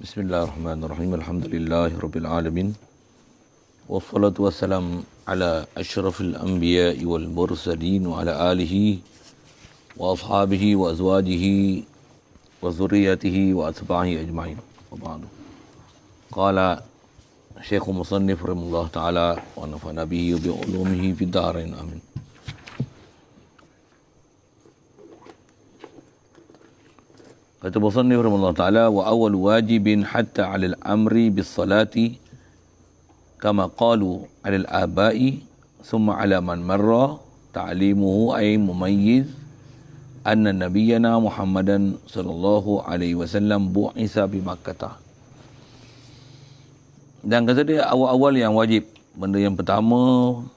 Bismillahirrahmanirrahim. Alhamdulillahirabbil alamin. Wassalatu wassalam ala asyrafil anbiya'i wal mursalin wa ala alihi wa ashabihi wa azwajihi wa zurriyyatihi wa atba'ihi ajma'in. Wa ba'du. Qala Syekh Musannif rahimahullah taala wa nafa'ana bihi wa bi ulumihi fid dharain amin. Kata Musannif rahimahullah taala wa awwal wajibin hatta 'alal amri bis salati kama qalu 'alal aba'i thumma 'ala man marra ta'limuhu ay mumayyiz anna nabiyyana Muhammadan sallallahu alaihi wasallam bu'isa bi Makkah. Dan kata dia awal-awal yang wajib, benda yang pertama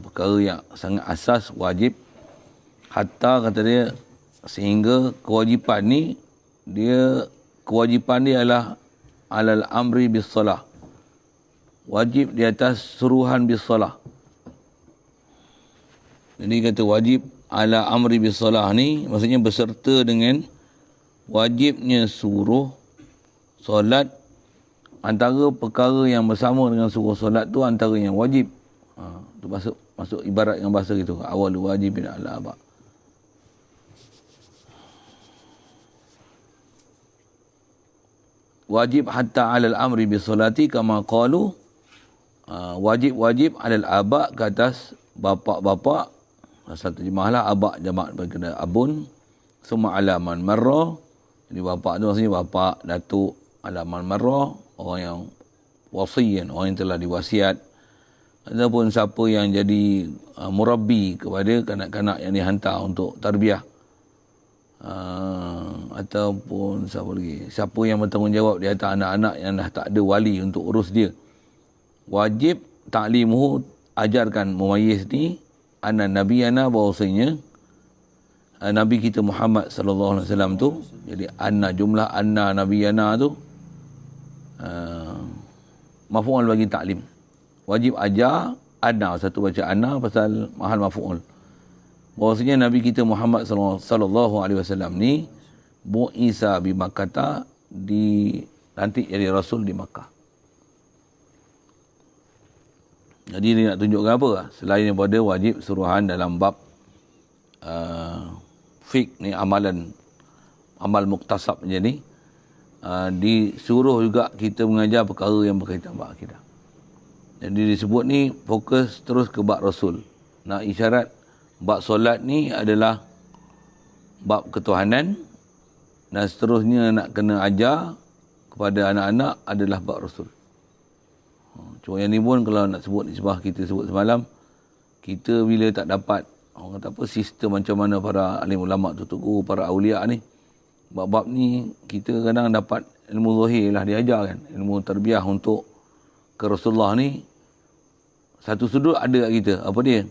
perkara yang sangat asas wajib, hatta kata dia sehingga kewajipan ni kewajipan dia adalah alal amri bis salah, wajib di atas suruhan bis salah. Jadi kata wajib ala amri bis salah ni maksudnya berserta dengan wajibnya suruh solat. Antara perkara yang bersama dengan suruh solat tu antara yang wajib. Tu masuk ibarat dengan bahasa gitu, awal wajibin ala aba. Wajib hatta alal amri bisolati kama qalu, wajib alal aba ke atas bapa-bapa, asal terjemahlah aba jamak berkena abun, semua alaman marra, jadi bapa tu maksudnya bapa, datuk, alaman marra, orang yang wasiyan, orang yang telah diwasiat, ataupun siapa yang jadi murabbi kepada kanak-kanak yang dihantar untuk tarbiyah. Ataupun siapa yang bertanggungjawab di atas anak-anak yang dah tak ada wali untuk urus dia, wajib ta'limuhu, ajarkan mumayyiz ni anna nabiyana, bahawasanya nabi kita Muhammad sallallahu alaihi wasallam tu, jadi anna, jumlah anna nabiyana tu maf'ul bagi ta'lim, wajib ajar. Anna, satu baca anna pasal mahal maf'ul, bahawasanya Nabi kita Muhammad sallallahu alaihi wasallam ni bu'isa bi Makkah, dilantik jadi rasul di Makkah. Jadi dia nak tunjukkan apa? Selain daripada wajib suruhan dalam bab fiqh ni, amal muktasab je ni, disuruh juga kita mengajar perkara yang berkaitan bab akidah. Jadi disebut ni fokus terus ke bab rasul. Nak isyarat bab solat ni adalah bab ketuhanan, dan seterusnya nak kena ajar kepada anak-anak adalah bab rasul. Cuma yang ni pun kalau nak sebut nisbah kita sebut semalam, kita bila tak dapat, orang kata apa, sistem macam mana para alim ulama tu, para awliya ni, bab-bab ni kita kadang dapat ilmu zahir lah diajar kan, ilmu tarbiyah untuk ke Rasulullah ni satu sudut ada kat kita. Apa dia?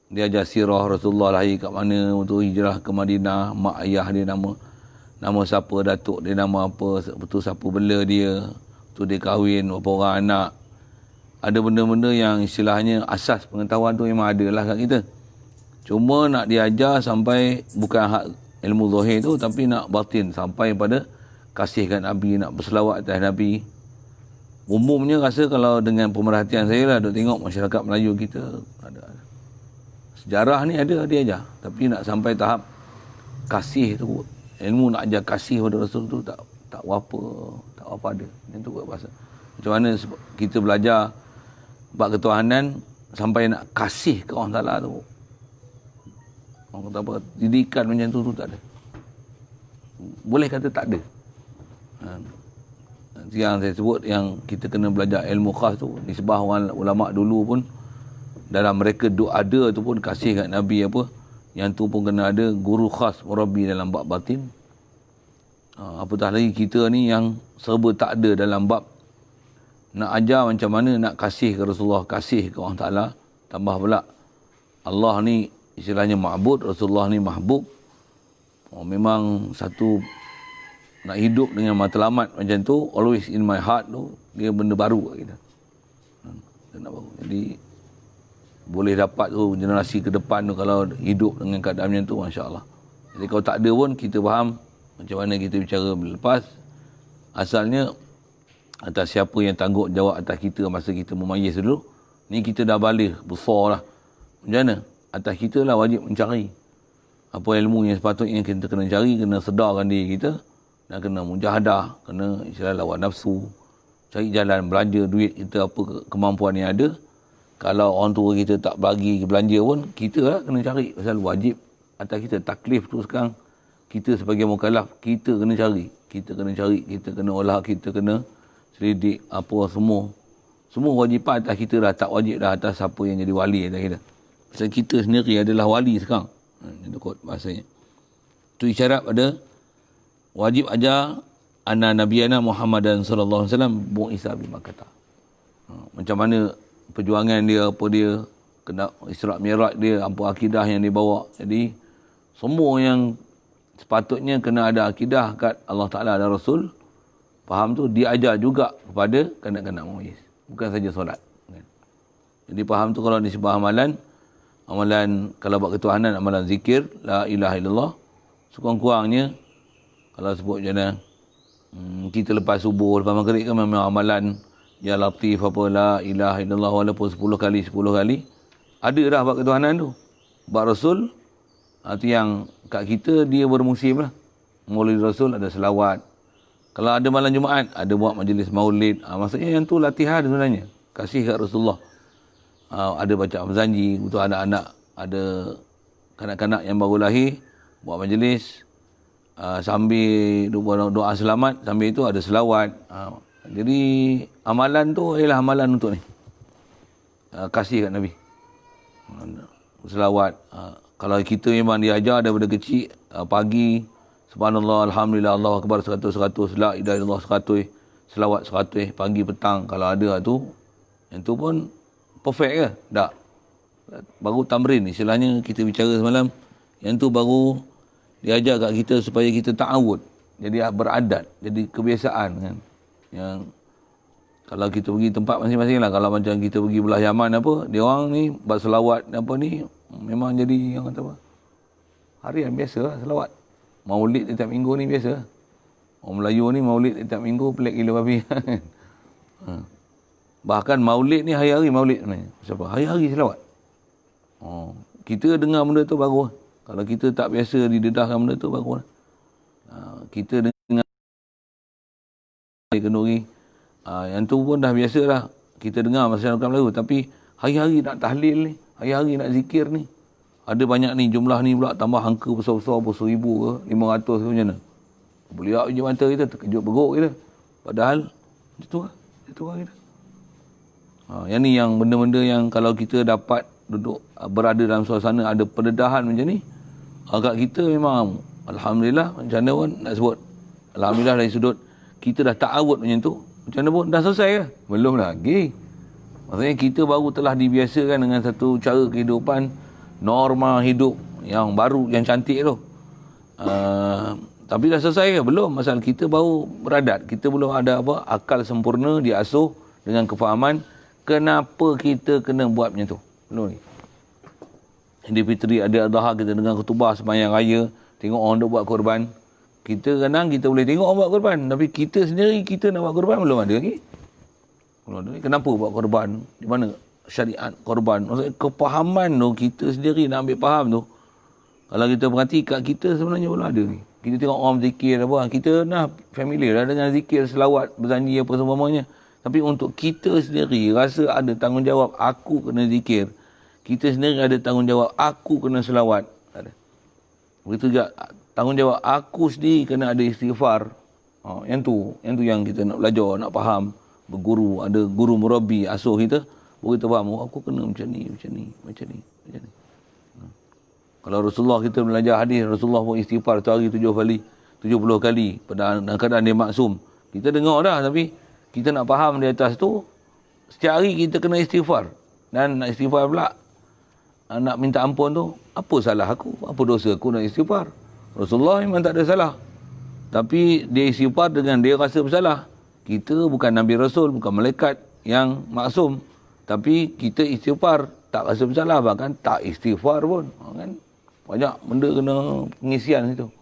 Dia ajar sirah Rasulullah lahir kat mana, untuk hijrah ke Madinah, mak ayah dia nama siapa, datuk dia nama apa, betul siapa bela dia, betul dia kahwin, berapa orang anak. Ada benda-benda yang istilahnya asas pengetahuan tu memang ada lah kat kita. Cuma nak diajar sampai bukan hak ilmu zahir tu, tapi nak batin sampai pada kasihkan Nabi, nak berselawat atas Nabi. Umumnya rasa kalau dengan pemerhatian saya lah, duk tengok masyarakat Melayu kita, ada sejarah ni ada diajar, tapi nak sampai tahap kasih tu, ilmu nak ajar kasih pada Rasul tu tak apa ada. Itu buat bahasa. Macam mana kita belajar bab ketuhanan sampai nak kasih ke orang Taala tu. Orang kata apa, didikan macam tu tak ada. Boleh kata tak ada. Yang saya sebut, yang kita kena belajar ilmu khas tu, nisbah orang ulama dulu pun dalam mereka ada tu pun kasih kat Nabi apa, yang tu pun kena ada guru khas murabbi dalam bab batin. Apatah lagi kita ni yang serba tak ada dalam bab nak ajar macam mana nak kasih ke Rasulullah, kasih ke orang Ta'ala. Tambah pula Allah ni istilahnya ma'bud, Rasulullah ni mahbub. Memang satu, nak hidup dengan matlamat macam tu, always in my heart tu, dia benda baru kat kita. Jadi boleh dapat tu generasi ke depan tu kalau hidup dengan keadaan macam tu, masya-Allah. Jadi kalau tak ada pun kita faham macam mana kita bicara lepas. Asalnya atas siapa yang tanggungjawab atas kita masa kita memayis dulu. Ni kita dah balik, besar lah. Macam mana? Atas kita lah wajib mencari apa ilmu yang sepatutnya kita kena cari, kena sedarkan diri kita, dan kena mujahadah, kena istilah lawan nafsu, cari jalan belanja duit kita apa kemampuan yang ada. Kalau orang tua kita tak bagi belanja pun, kita lah kena cari. Pasal wajib atas kita, taklif tu sekarang kita sebagai mukallaf, kita kena cari, kita kena olah, kita kena selidik apa semua wajipan atas kita dah, tak wajib dah atas siapa yang jadi wali atas kita. Pasal kita sendiri adalah wali sekarang. Itu kot bahasanya. Itu isyarat pada wajib ajar anna nabiyana Muhammadan sallallahu alaihi wasallam bu'isa bi Makkah. Macam mana perjuangan dia, apa dia, kena Isra' Mi'raj dia, apa akidah yang dia bawa. Jadi semua yang sepatutnya kena ada akidah kat Allah Ta'ala dan Rasul, faham tu, diajar juga kepada kanak-kanak mu'is. Bukan saja solat. Jadi faham tu kalau di sebuah amalan kalau buat ketuhanan, amalan zikir, la ilaha illallah, sekurang-kurangnya, kalau sebut macam mana, kita lepas subuh, lepas maghrib kan memang amalan, ya latif apa, la ilaha illallah, walaupun 10 kali, ada dah buat ketuhanan tu. Buat Rasul, itu yang kat kita, dia bermusim lah. Maulid Rasul, ada selawat. Kalau ada malam Jumaat, ada buat majlis maulid. Maksudnya yang tu latihan sebenarnya. Kasih kat Rasulullah. Ada baca Amzanji untuk anak-anak, ada kanak-kanak yang baru lahir, buat majlis, sambil doa selamat, sambil itu ada selawat. Jadi amalan tu ialah amalan untuk ni. Kasih kat Nabi. Selawat. Kalau kita memang diajar daripada kecil, pagi, subhanallah, alhamdulillah, Allahu akbar 100, la ilaha illallah 100, selawat 100, pagi petang, kalau ada tu, yang tu pun perfect ke? Tak. Baru tamrin, istilahnya kita bicara semalam, yang tu baru diajar kat kita supaya kita ta'awud. Jadi beradat, jadi kebiasaan kan. Yang kalau kita pergi tempat masing-masing lah, kalau macam kita pergi belah Yaman apa, dia orang ni buat selawat apa ni, memang jadi yang kata apa, harian biasa lah selawat. Maulid setiap minggu ni biasa. Orang Melayu ni maulid setiap minggu pelik gila babi. Bahkan maulid ni hari-hari maulid sebenarnya. Siapa? Hari-hari selawat. Kita dengar benda tu bagus. Kalau kita tak biasa didedahkan benda tu bagus. Kita dengar kenduri. Yang tu pun dah biasa dah. Kita dengar masyarakat Melayu. Tapi hari-hari nak tahlil ni. Hari-hari nak zikir ni. Ada banyak ni, jumlah ni pula tambah angka besar-besar, 1000 ke, 500 ke macam mana. Beliau je mata kita, terkejut beruk kita. Padahal, itu lah kita. Yang ni yang benda-benda yang kalau kita dapat duduk, berada dalam suasana, ada pendedahan macam ni, agak kita memang, alhamdulillah, macam mana pun nak sebut. Alhamdulillah dari sudut, kita dah ta'awud macam tu, macam mana pun dah selesai ke? Belum lagi. Maksudnya kita baru telah dibiasakan dengan satu cara kehidupan, norma hidup yang baru, yang cantik tu. Tapi dah selesai ke? Belum. Masalah kita baru beradat. Kita belum ada apa, akal sempurna, diasuh dengan kefahaman kenapa kita kena buat macam tu. Belum ni. Idul Fitri, ada Adha, kita dengar khutbah sembahyang raya, tengok orang duk buat korban. Kita kadang kita boleh tengok orang buat korban, tapi kita sendiri kita nak buat korban belum ada lagi. Belum ada lagi. Kenapa buat korban? Di mana syariat korban? Maksudnya kepahaman tu, kita sendiri nak ambil faham tu. Kalau kita perhati kat kita sebenarnya belum ada ni. Kita tengok orang berzikir apa, kita dah familiar dah dengan zikir, selawat, berzanji apa semuanya. Tapi untuk kita sendiri rasa ada tanggungjawab, aku kena zikir. Kita sendiri ada tanggungjawab, aku kena selawat. Tak ada. Begitu juga tanggungjawab aku sendiri kena ada istighfar. Yang tu yang kita nak belajar, nak faham. Berguru, ada guru murabbi asuh kita. Baru kita faham, aku kena macam ni. Kalau Rasulullah, kita belajar hadis, Rasulullah pun istighfar sehari 70 kali. Pada keadaan dia maksum. Kita dengar dah, tapi kita nak faham di atas tu, setiap hari kita kena istighfar. Dan nak istighfar pula, nak minta ampun tu, apa salah aku? Apa dosa aku nak istighfar? Rasulullah memang tak ada salah. Tapi dia istighfar dengan dia rasa bersalah. Kita bukan Nabi Rasul, bukan malaikat yang maksum. Tapi kita istighfar, tak rasa bersalah, bahkan tak istighfar pun. Kan? Banyak benda kena pengisian situ.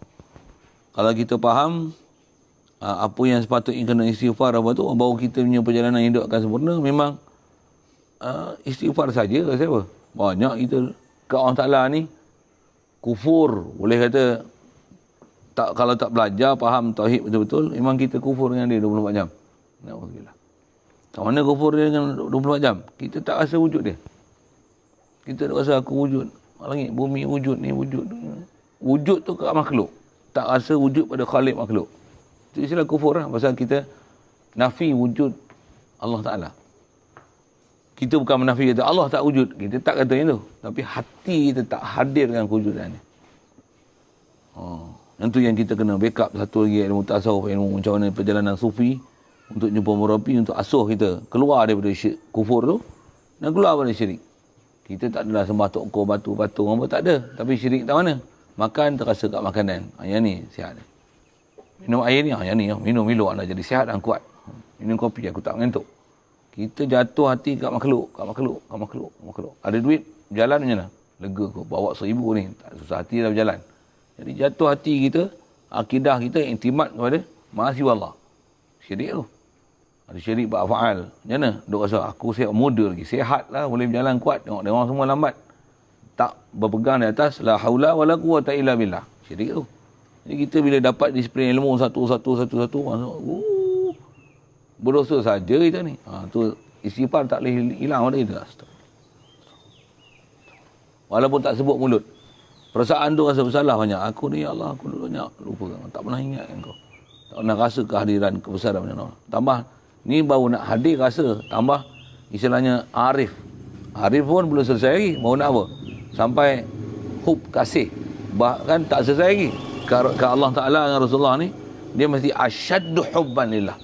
Kalau kita faham, apa yang sepatutnya kena istighfar apa tu, baru kita punya perjalanan hidup akan sempurna. Memang istighfar saja siapa? Banyak kita ke Allah Ta'ala ni kufur, boleh kata tak, kalau tak belajar faham tauhid betul-betul, memang kita kufur dengan dia 24 jam. Alhamdulillah. Tak mana kufur dia dengan 24 jam? Kita tak rasa wujud dia. Kita tak rasa aku wujud. Langit, bumi wujud ni, wujud. Wujud tu kat makhluk. Tak rasa wujud pada khalik makhluk. Itu istilah kufur lah. Pasal kita nafi wujud Allah Ta'ala. Kita bukan menafi kata Allah tak wujud. Kita tak kata yang tu. Tapi hati kita tak hadir dengan kewujudannya. Yang tu yang kita kena backup. Satu lagi ilmu tasawuf, ilmu macam mana perjalanan sufi. Untuk jumpa murabi, untuk asuh kita keluar daripada kufur tu. Dan keluar daripada syirik. Kita tak adalah sembah tokor, batu, patung, apa tak ada. Tapi syirik tak mana. Makan terasa kat makanan. Yang ni sihat. Minum air ni, yang ni minum anda jadi sihat dan kuat. Minum kopi aku tak mengantuk. Kita jatuh hati kat makhluk. Ada duit, berjalan macam mana? Lega kau, bawa 1000 ni. Tak susah hati dah berjalan. Jadi jatuh hati kita, akidah kita intimat kepada mahasiswa Allah. Syirik tu. Ada syirik ba'afa'al. Macam mana? Duk rasa, aku sihat muda lagi. Sihat lah, boleh berjalan kuat. Tengok dia orang semua lambat. Tak berpegang di atas, la haula wa la quwwata illa billah. Syirik tu. Jadi kita bila dapat disiplin ilmu satu, masuk, berdosa saja kita ni. Tu istighfar tak boleh hilang pada kita. Walaupun tak sebut mulut. Perasaan tu rasa bersalah banyak. Aku ni ya Allah, aku dulu banyak lupa. Tak pernah ingat kau. Tak pernah rasa kehadiran, kebesaran macam mana. Tambah, ni baru nak hadir rasa. Tambah, istilahnya arif. Arif pun belum selesai lagi. Baru nak apa? Sampai hub kasih. Bahkan tak selesai lagi. Ke Allah Ta'ala dengan Rasulullah ni, dia mesti asyaddu hubban lillah.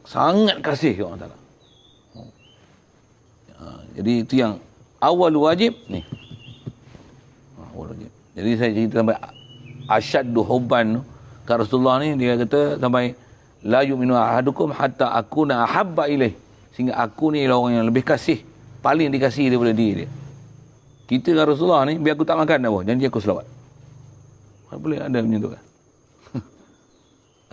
Sangat kasih ke Allah Ta'ala. Jadi itu yang awal wajib ni. Awal wajib. Jadi saya cerita sampai asyaddu hubban ke Rasulullah ni, dia kata sampai la yu'minu ahadukum hatta akuna ahabba ilaih. Sehingga aku ni ialah orang yang lebih kasih, paling dikasihi daripada diri dia. Kita dengan Rasulullah ni, biar aku tak makan apa, janji aku selawat. Boleh ada macam tu kan?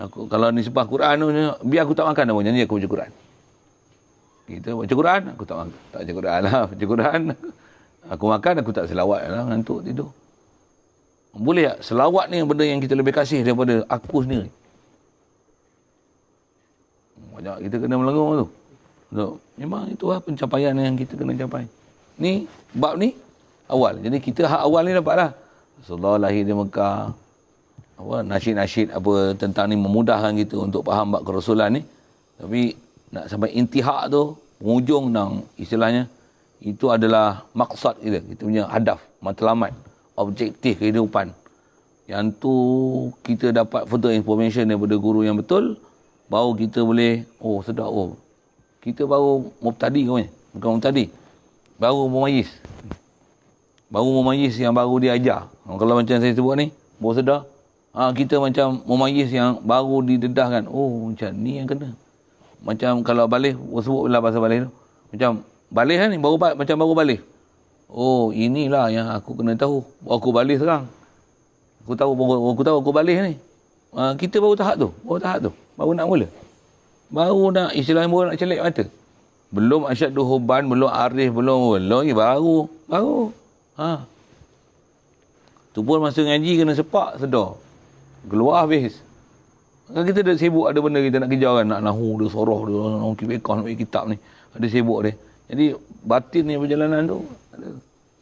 Aku, kalau ni sebab Quran tu, biar aku tak makan apa, janji aku baca Quran. Kita baca Quran, aku tak makan. Tak baca Quran lah, baca Quran. Aku makan, aku tak selawat lah, ngantuk tidur. Boleh tak? Selawat ni benda yang kita lebih kasih daripada aku sendiri. Banyak kita kena melenggung tu. Memang itu lah pencapaian yang kita kena capai. Ni, bab ni, awal. Jadi kita hak awal ni dapat lah. Rasulullah lahir di Mekah. Nasyid-nasyid apa tentang ni memudahkan kita untuk faham bab kerasulan ni. Tapi nak sampai intihak tu, penghujung dan istilahnya, itu adalah maksud kita. Kita punya hadaf, matlamat, objektif kehidupan. Yang tu kita dapat further information daripada guru yang betul, baru kita boleh, sedar, kita baru mubtadi bukan mubtadi. Baru mumayyiz. Baru mumayyiz yang baru dia ajar. Kalau macam saya sebut ni, baru sedar. Kita macam mumayyiz yang baru didedahkan. Macam ni yang kena. Macam kalau balik, sebut lah pasal balik tu. Macam balik kan ni, macam baru balik. Inilah yang aku kena tahu. Aku balik sekarang. Aku tahu aku balik ni. Kita baru tahap tu. Baru nak mula. Baru nak, istilahnya baru nak celik mata. Belum asyaddu hubban, belum arif, belum lagi baru. Tu pun masa ngaji kena sepak sedar. Keluar habis. Kan kita dah sibuk ada benda kita nak kejar kan. Nak nahu dia, soroh dia, nak kibekah, nak kitab ni. Ada sibuk dia. Jadi batin ni perjalanan tu.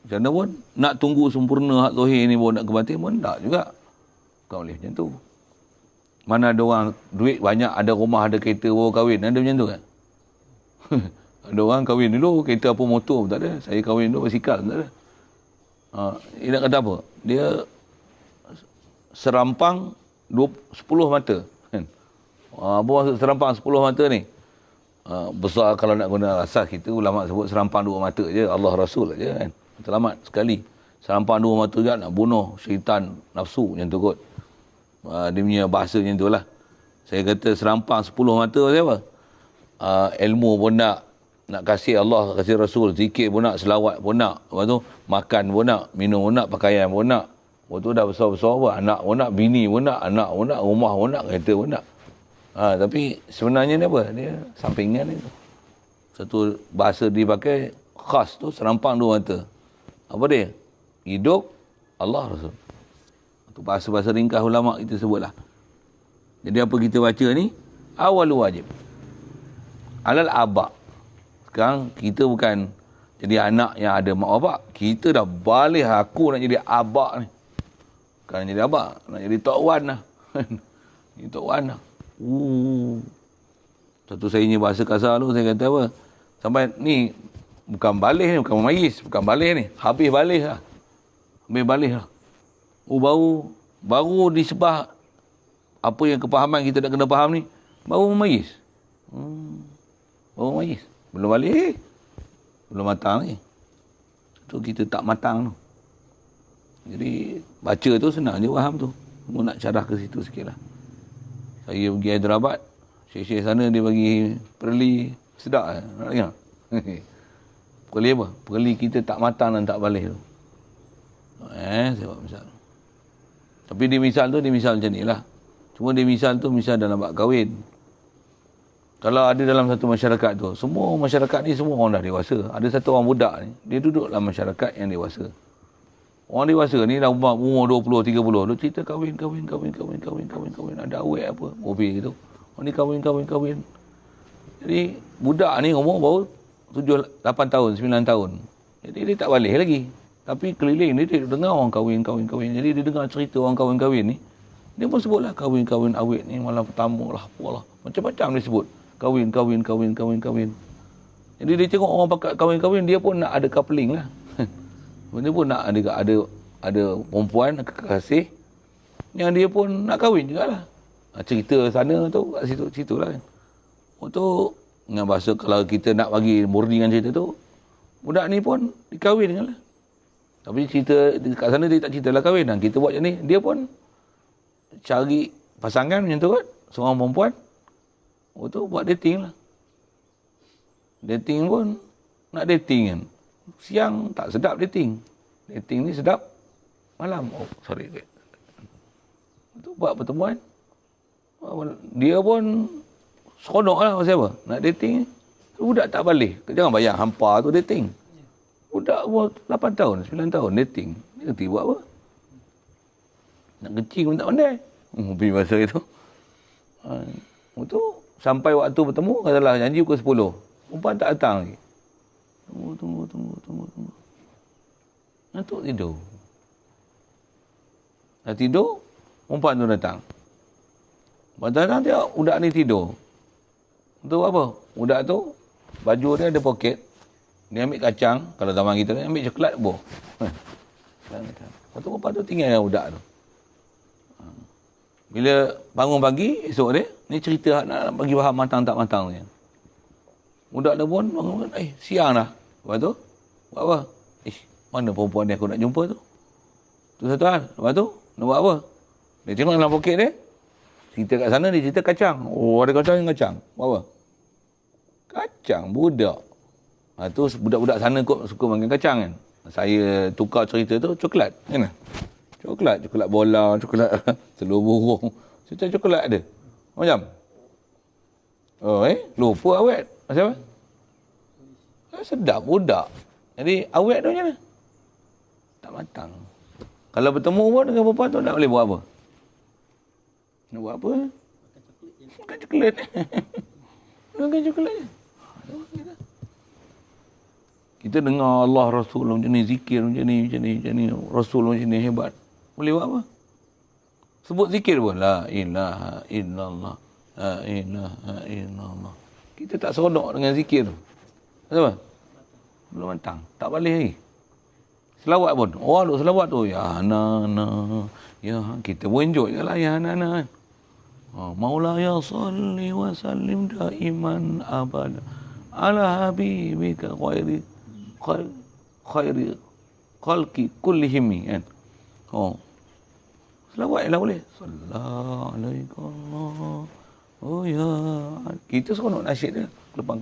Macam mana pun nak tunggu sempurna hak zahir ni baru nak ke batin pun tak juga. Kau boleh macam tu. Mana ada orang duit banyak, ada rumah, ada kereta, baru kahwin. Ada macam tu kan? Ada orang kahwin dulu, kereta apa motor pun tak ada. Saya kahwin dulu, basikal pun tak ada. Dia nak kata apa? Dia serampang 10 mata. Kan? Apa maksud serampang 10 mata ni? Besar kalau nak guna asas kita, ulama sebut serampang 2 mata je. Allah Rasul je kan. Selamat sekali. Serampang 2 mata je nak bunuh syaitan nafsu macam tu kot. Dia punya bahasa macam tu lah. Saya kata serampang 10 mata pasal apa? Ilmu pun nak kasih Allah, kasih Rasul, zikir pun nak, selawat pun nak. Lepas tu makan pun nak, minum pun nak, pakaian pun nak. Lepas tu dah besar-besar apa? Anak pun nak, bini pun nak, anak pun nak, rumah pun nak, kereta pun nak. Tapi sebenarnya ni apa? Dia sampingan itu. Satu bahasa dipakai khas tu serampang dua mata. Apa dia? Hidup, Allah, Rasul. Itu bahasa-bahasa ringkas ulama kita sebutlah. Jadi apa kita baca ni? Awal wajib. Alal abak. Sekarang kita bukan jadi anak yang ada mak bapak. Kita dah balik aku nak jadi abak ni. Bukan jadi abak. Nak jadi Tok Wan lah. Jadi Tok Wan lah. Satu saya ni bahasa kasar tu, saya kata apa? Sampai ni, bukan balik ni, bukan memayis. Bukan balik ni. Habis balik lah. Habis balik lah. Baru disebah apa yang kepahaman kita nak kena faham ni. Baru memayis. Baru memayis. Belum balik. Belum matang ni. Tu kita tak matang tu. Jadi baca tu senang je faham tu. Cuma nak carah ke situ sikit lah. Saya pergi Hyderabad. Syekh-syekh sana dia bagi perli. Sedap lah. Nak dengar? Perli apa? Perli kita tak matang dan tak balik tu. Saya buat misal. Tapi dia misal macam ni lah. Cuma dia misal tu misal dalam bab kahwin. Kalau ada dalam satu masyarakat tu, semua masyarakat ni semua orang dah dewasa. Ada satu orang budak ni, dia duduk dalam masyarakat yang dewasa. Orang dewasa ni dah umur 20, 30. Dia cerita kahwin. Ada awet apa, mobil gitu. Orang ni kahwin. Jadi budak ni umur baru 7, 8 tahun, 9 tahun. Jadi dia tak balik lagi. Tapi keliling dia dengar orang kahwin. Jadi dia dengar cerita orang kahwin ni. Dia pun sebutlah kahwin awet ni malam pertama lah, apalah. Macam-macam dia sebut. Kahwin. Jadi dia tengok orang pakai kahwin, dia pun nak ada coupling lah. Dia pun nak ada perempuan, kekasih, yang dia pun nak kahwin jugalah. Cerita sana tu, kat situ lah kan. Untuk, dengan bahasa kalau kita nak bagi murni dengan cerita tu, budak ni pun dikahwin lah. Tapi cerita, kat sana dia tak cerita lah kahwin. Kita buat macam ni, dia pun cari pasangan macam tu kan, seorang perempuan. Tu buat dating lah. Dating pun nak dating kan. Siang tak sedap dating. Dating ni sedap malam. Tu buat pertemuan. Dia pun seronok lah pasal apa. Nak dating. Budak tak balik. Jangan bayang hampa tu dating. Budak umur 8 tahun, 9 tahun dating. Dia ngerti buat apa. Nak kecil pun tak pandai. Pergi masa itu. Itu sampai waktu bertemu, katalah janji pukul 10. Perempuan tak datang lagi. Tunggu. Ngantuk tidur. Dah tidur, perempuan tu datang. Datang dia, budak ni tidur. Untuk apa? Budak tu, baju dia ada poket. Dia ambil kacang, kalau zaman kita ni, ambil coklat buah. Lepas tu perempuan tu tinggal budak tu. Bila bangun pagi, esok dia, ni cerita nak bagi faham matang tak matang ni. Budak dia pun bangun, siang dah. Lepas tu, buat apa? Mana perempuan ni aku nak jumpa tu? Tu satu hal. Lepas tu, nak buat apa? Dia tengok dalam poket dia, cerita kat sana, dia cerita kacang. Ada kacang. Buat apa? Kacang, budak. Tu budak-budak sana kot suka makan kacang kan. Saya tukar cerita tu, coklat. Kan? Coklat bola, coklat telur burung. Cerita coklat ada. Macam? Lupa awet. Macam apa? Sedap budak. Jadi awet tu macam mana? Tak matang. Kalau bertemu pun dengan perempuan tu, nak boleh buat apa? Nak buat apa? Makan coklat. Makan coklat je. Kita dengar Allah Rasul macam ni, zikir macam ni, Rasul macam ni hebat. Boleh buat apa? Sebut zikir pun. La ilaha illallah. La ilaha illallah. Kita tak seronok dengan zikir tu. Kenapa? Belum matang. Tak balik lagi. Selawat pun. Orang duk selawat tu. Ya nana. Ya, kita pun enjoy je lah. Ya nana. Maula ya salli wa sallim daiman abada. Ala habibika khairi khalqi kullihim kan. Selawat lah boleh. Sallallahu alaihi wasallam. Oh ya. Kita seronok nasyid dia. Gelupang.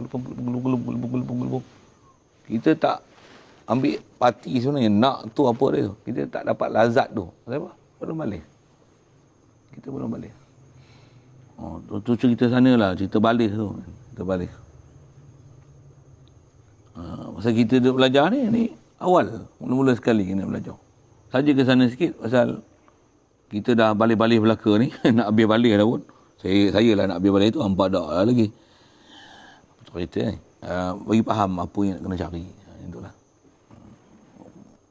Kita tak ambil parti sebenarnya. Nak tu apa dia tu. Kita tak dapat lazat tu. Kenapa? Belum balik. Kita belum balik. Tu cerita sana lah, cerita balis tu. Cerita balis. Pasal kita duduk belajar ni awal. Mula-mula sekali kena belajar. Saja ke sana sikit pasal kita dah balik-balik belaka ni. Nak habis balik dah pun. Saya lah nak habis balik tu. Hampa dah lah lagi. Cerita ni. Bagi faham apa yang nak kena cari. Itulah.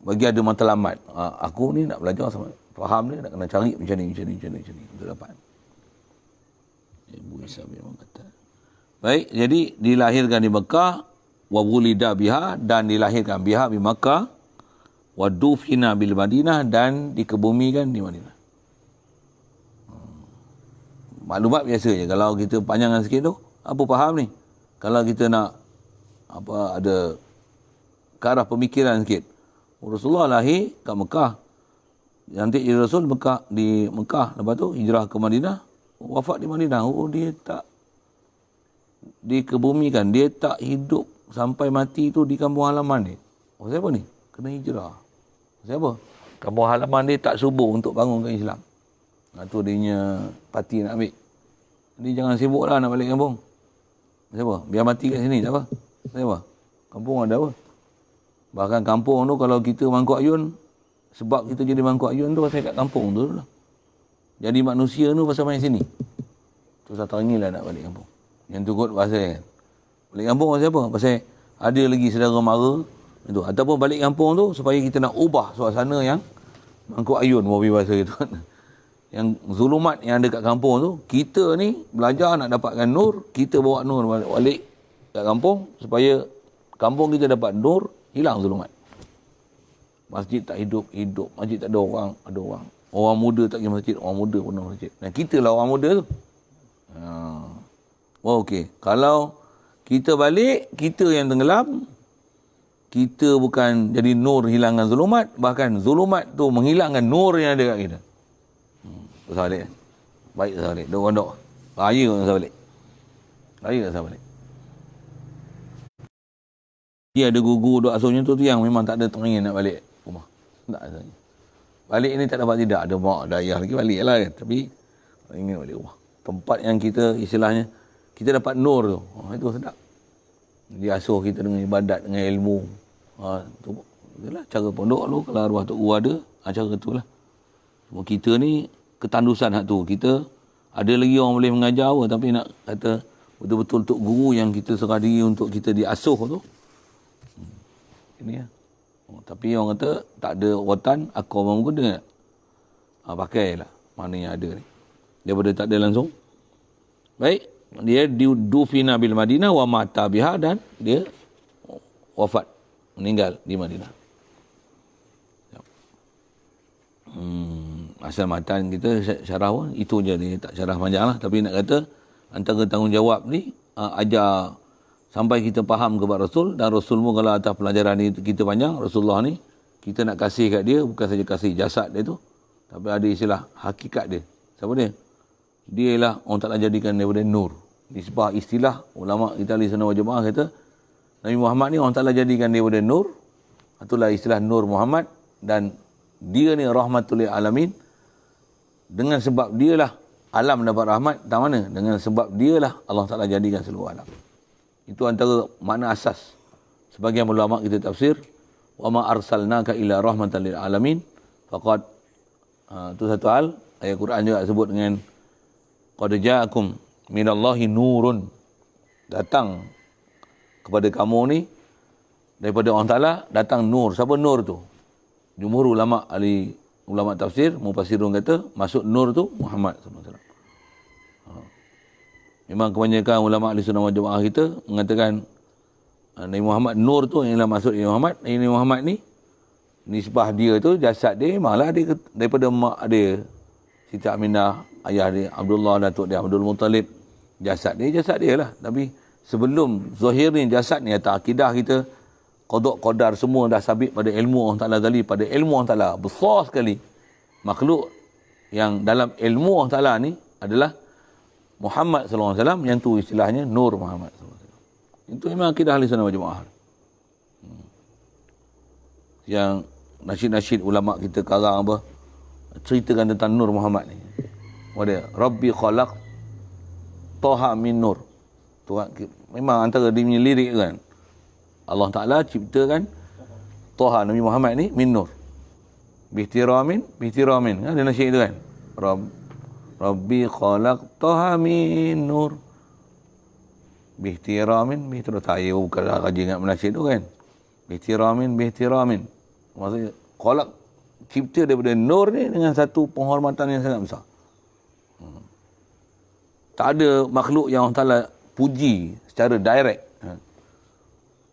Bagi ada matlamat. Aku ni nak belajar sama. Faham ni nak kena cari macam ni. Untuk dapat. Ibu Isa memang kata. Baik, jadi dilahirkan di Mekah. Wa wulida biha, dan dilahirkan biha di Makkah, wa dufina bil Madinah, dan dikebumikan di Madinah. Maklumat biasa je. Kalau kita panjangkan sikit tu, apa faham ni? Kalau kita nak ada ke arah pemikiran sikit. Rasulullah lahir kat Mekah. Nanti jadi Rasul di Mekah, lepas tu hijrah ke Madinah, wafat di Madinah. Dia tak dikebumikan, dia tak hidup sampai mati tu di kampung halaman dia. Siapa ni? Kena hijrah. Siapa? Kampung halaman dia tak subuh untuk bangunkan Islam. Tu dia parti nak ambil. Jadi jangan sibuk lah nak balik kampung. Siapa? Biar mati kat sini. Siapa? Siapa? Kampung ada apa? Bahkan kampung tu kalau kita mangkuk ayun, sebab kita jadi mangkuk ayun tu pasal kat kampung tu lah. Jadi manusia tu pasal main sini. Tu saya terangilah nak balik kampung. Yang tu kot bahasa kan. Balik kampung pasal apa? Pasal ada lagi saudara mara itu. Ataupun balik kampung tu supaya kita nak ubah suasana yang mangkuk ayun, mobil bahasa itu. Yang zulumat yang ada kat kampung tu, kita ni belajar nak dapatkan nur, kita bawa nur balik kat kampung supaya kampung kita dapat nur, hilang zulumat. Masjid tak hidup, masjid tak ada orang. Orang muda tak pergi masjid, orang muda pun nak masjid. Dan kita lah orang muda tu. Okey. Kalau kita balik, kita yang tenggelam, kita bukan jadi nur hilangkan zulumat, bahkan zulumat tu menghilangkan nur yang ada kat kita. Usah balik. Baik usah balik. Duk gondok. Raya usah balik. Dia ada guru duk asuhnya tu yang memang tak ada teringin nak balik rumah. Tak rasanya. Balik ni tak dapat tidak. Ada mak, ada ayah lagi balik lah kan. Tapi ingin balik rumah. Tempat yang kita istilahnya, kita dapat nur tu. Itu sedap. Dia asuh kita dengan ibadat, dengan ilmu. Itulah cara pondok tu. Kalau arwah Tok Guru ada, cara tu lah. Cuma kita ni, ketandusan hak tu. Kita, ada lagi orang boleh mengajar apa, tapi nak kata betul-betul Tok Guru yang kita serah diri untuk kita diasuh tu. Ini lah. Tapi orang kata, tak ada watan, aku orang guna. Pakailah. Mana yang ada ni. Daripada tak ada langsung. Baik. Dia dufina bil Madinah wa mata biha, dan dia wafat, meninggal di Madinah. Asal matan kita syarah pun itu je, dia tak syarah panjang lah. Tapi nak kata antara tanggungjawab ni ajar sampai kita faham kepada Rasul, dan Rasul pun kalau atas pelajaran ni kita panjang, Rasulullah ni kita nak kasih kat dia, bukan saja kasih jasad dia tu, tapi ada istilah hakikat dia. Siapa dia? Dia ialah orang Ta'ala jadikan daripada nur. Nisbah istilah ulama kita ahli sunnah wal jamaah kata Nabi Muhammad ni orang Ta'ala jadikan daripada nur. Itulah istilah Nur Muhammad, dan dia ni rahmatul lil alamin. Dengan sebab dialah alam dapat rahmat, tak mana? Dengan sebab dialah Allah Ta'ala jadikan seluruh alam. Itu antara makna asas. Sebagian ulama kita tafsir, wa ma arsalnaka illa rahmatan lil alamin. Faqad itu satu hal. Ayat Quran juga sebut dengan qad ja'akum minallahi nurun. Datang kepada kamu ni daripada Allah Ta'ala datang nur. Siapa nur tu? Jumhur ulama ahli ulama tafsir, mufassirun kata maksud nur tu Muhammad SAW. Memang kebanyakan ulama ahli sunnah wal jamaah kita mengatakan Nabi Muhammad nur tu ialah maksud Nabi Muhammad. Nabi Muhammad ni nisbah dia tu, jasad dia malah dia daripada mak dia Siti Aminah, ayah dia Abdullah, datuk dia Abdul Muttalib. Jasad dia lah. Tapi sebelum zahir ni jasad ni, atas akidah kita, qada qadar semua dah sabit pada ilmu Allah Ta'ala tadi. Pada ilmu Allah Ta'ala besar sekali makhluk yang dalam ilmu Allah Ta'ala ni adalah Muhammad SAW, yang tu istilahnya Nur Muhammad SAW. Itu memang akidah ahli sunnah wal jamaah. Yang nasyid-nasyid ulama kita karang apa, ceritakan tentang Nur Muhammad ni. Ada Rabbi khalaq Taha min nur. Tuhan, memang antara dia punya lirik kan. Allah Ta'ala ciptakan Taha Nabi Muhammad ni min nur. Bihtiramin. Kan ada nasyid itu kan. Rabbi khalaqtaha min nur. Bihtiramin. Saya bukan raja ingat menasyid tu kan. Bihtiramin. Maksudnya khalaq, cipta daripada nur ni dengan satu penghormatan yang sangat besar. Tak ada makhluk yang Allah Ta'ala puji secara direct.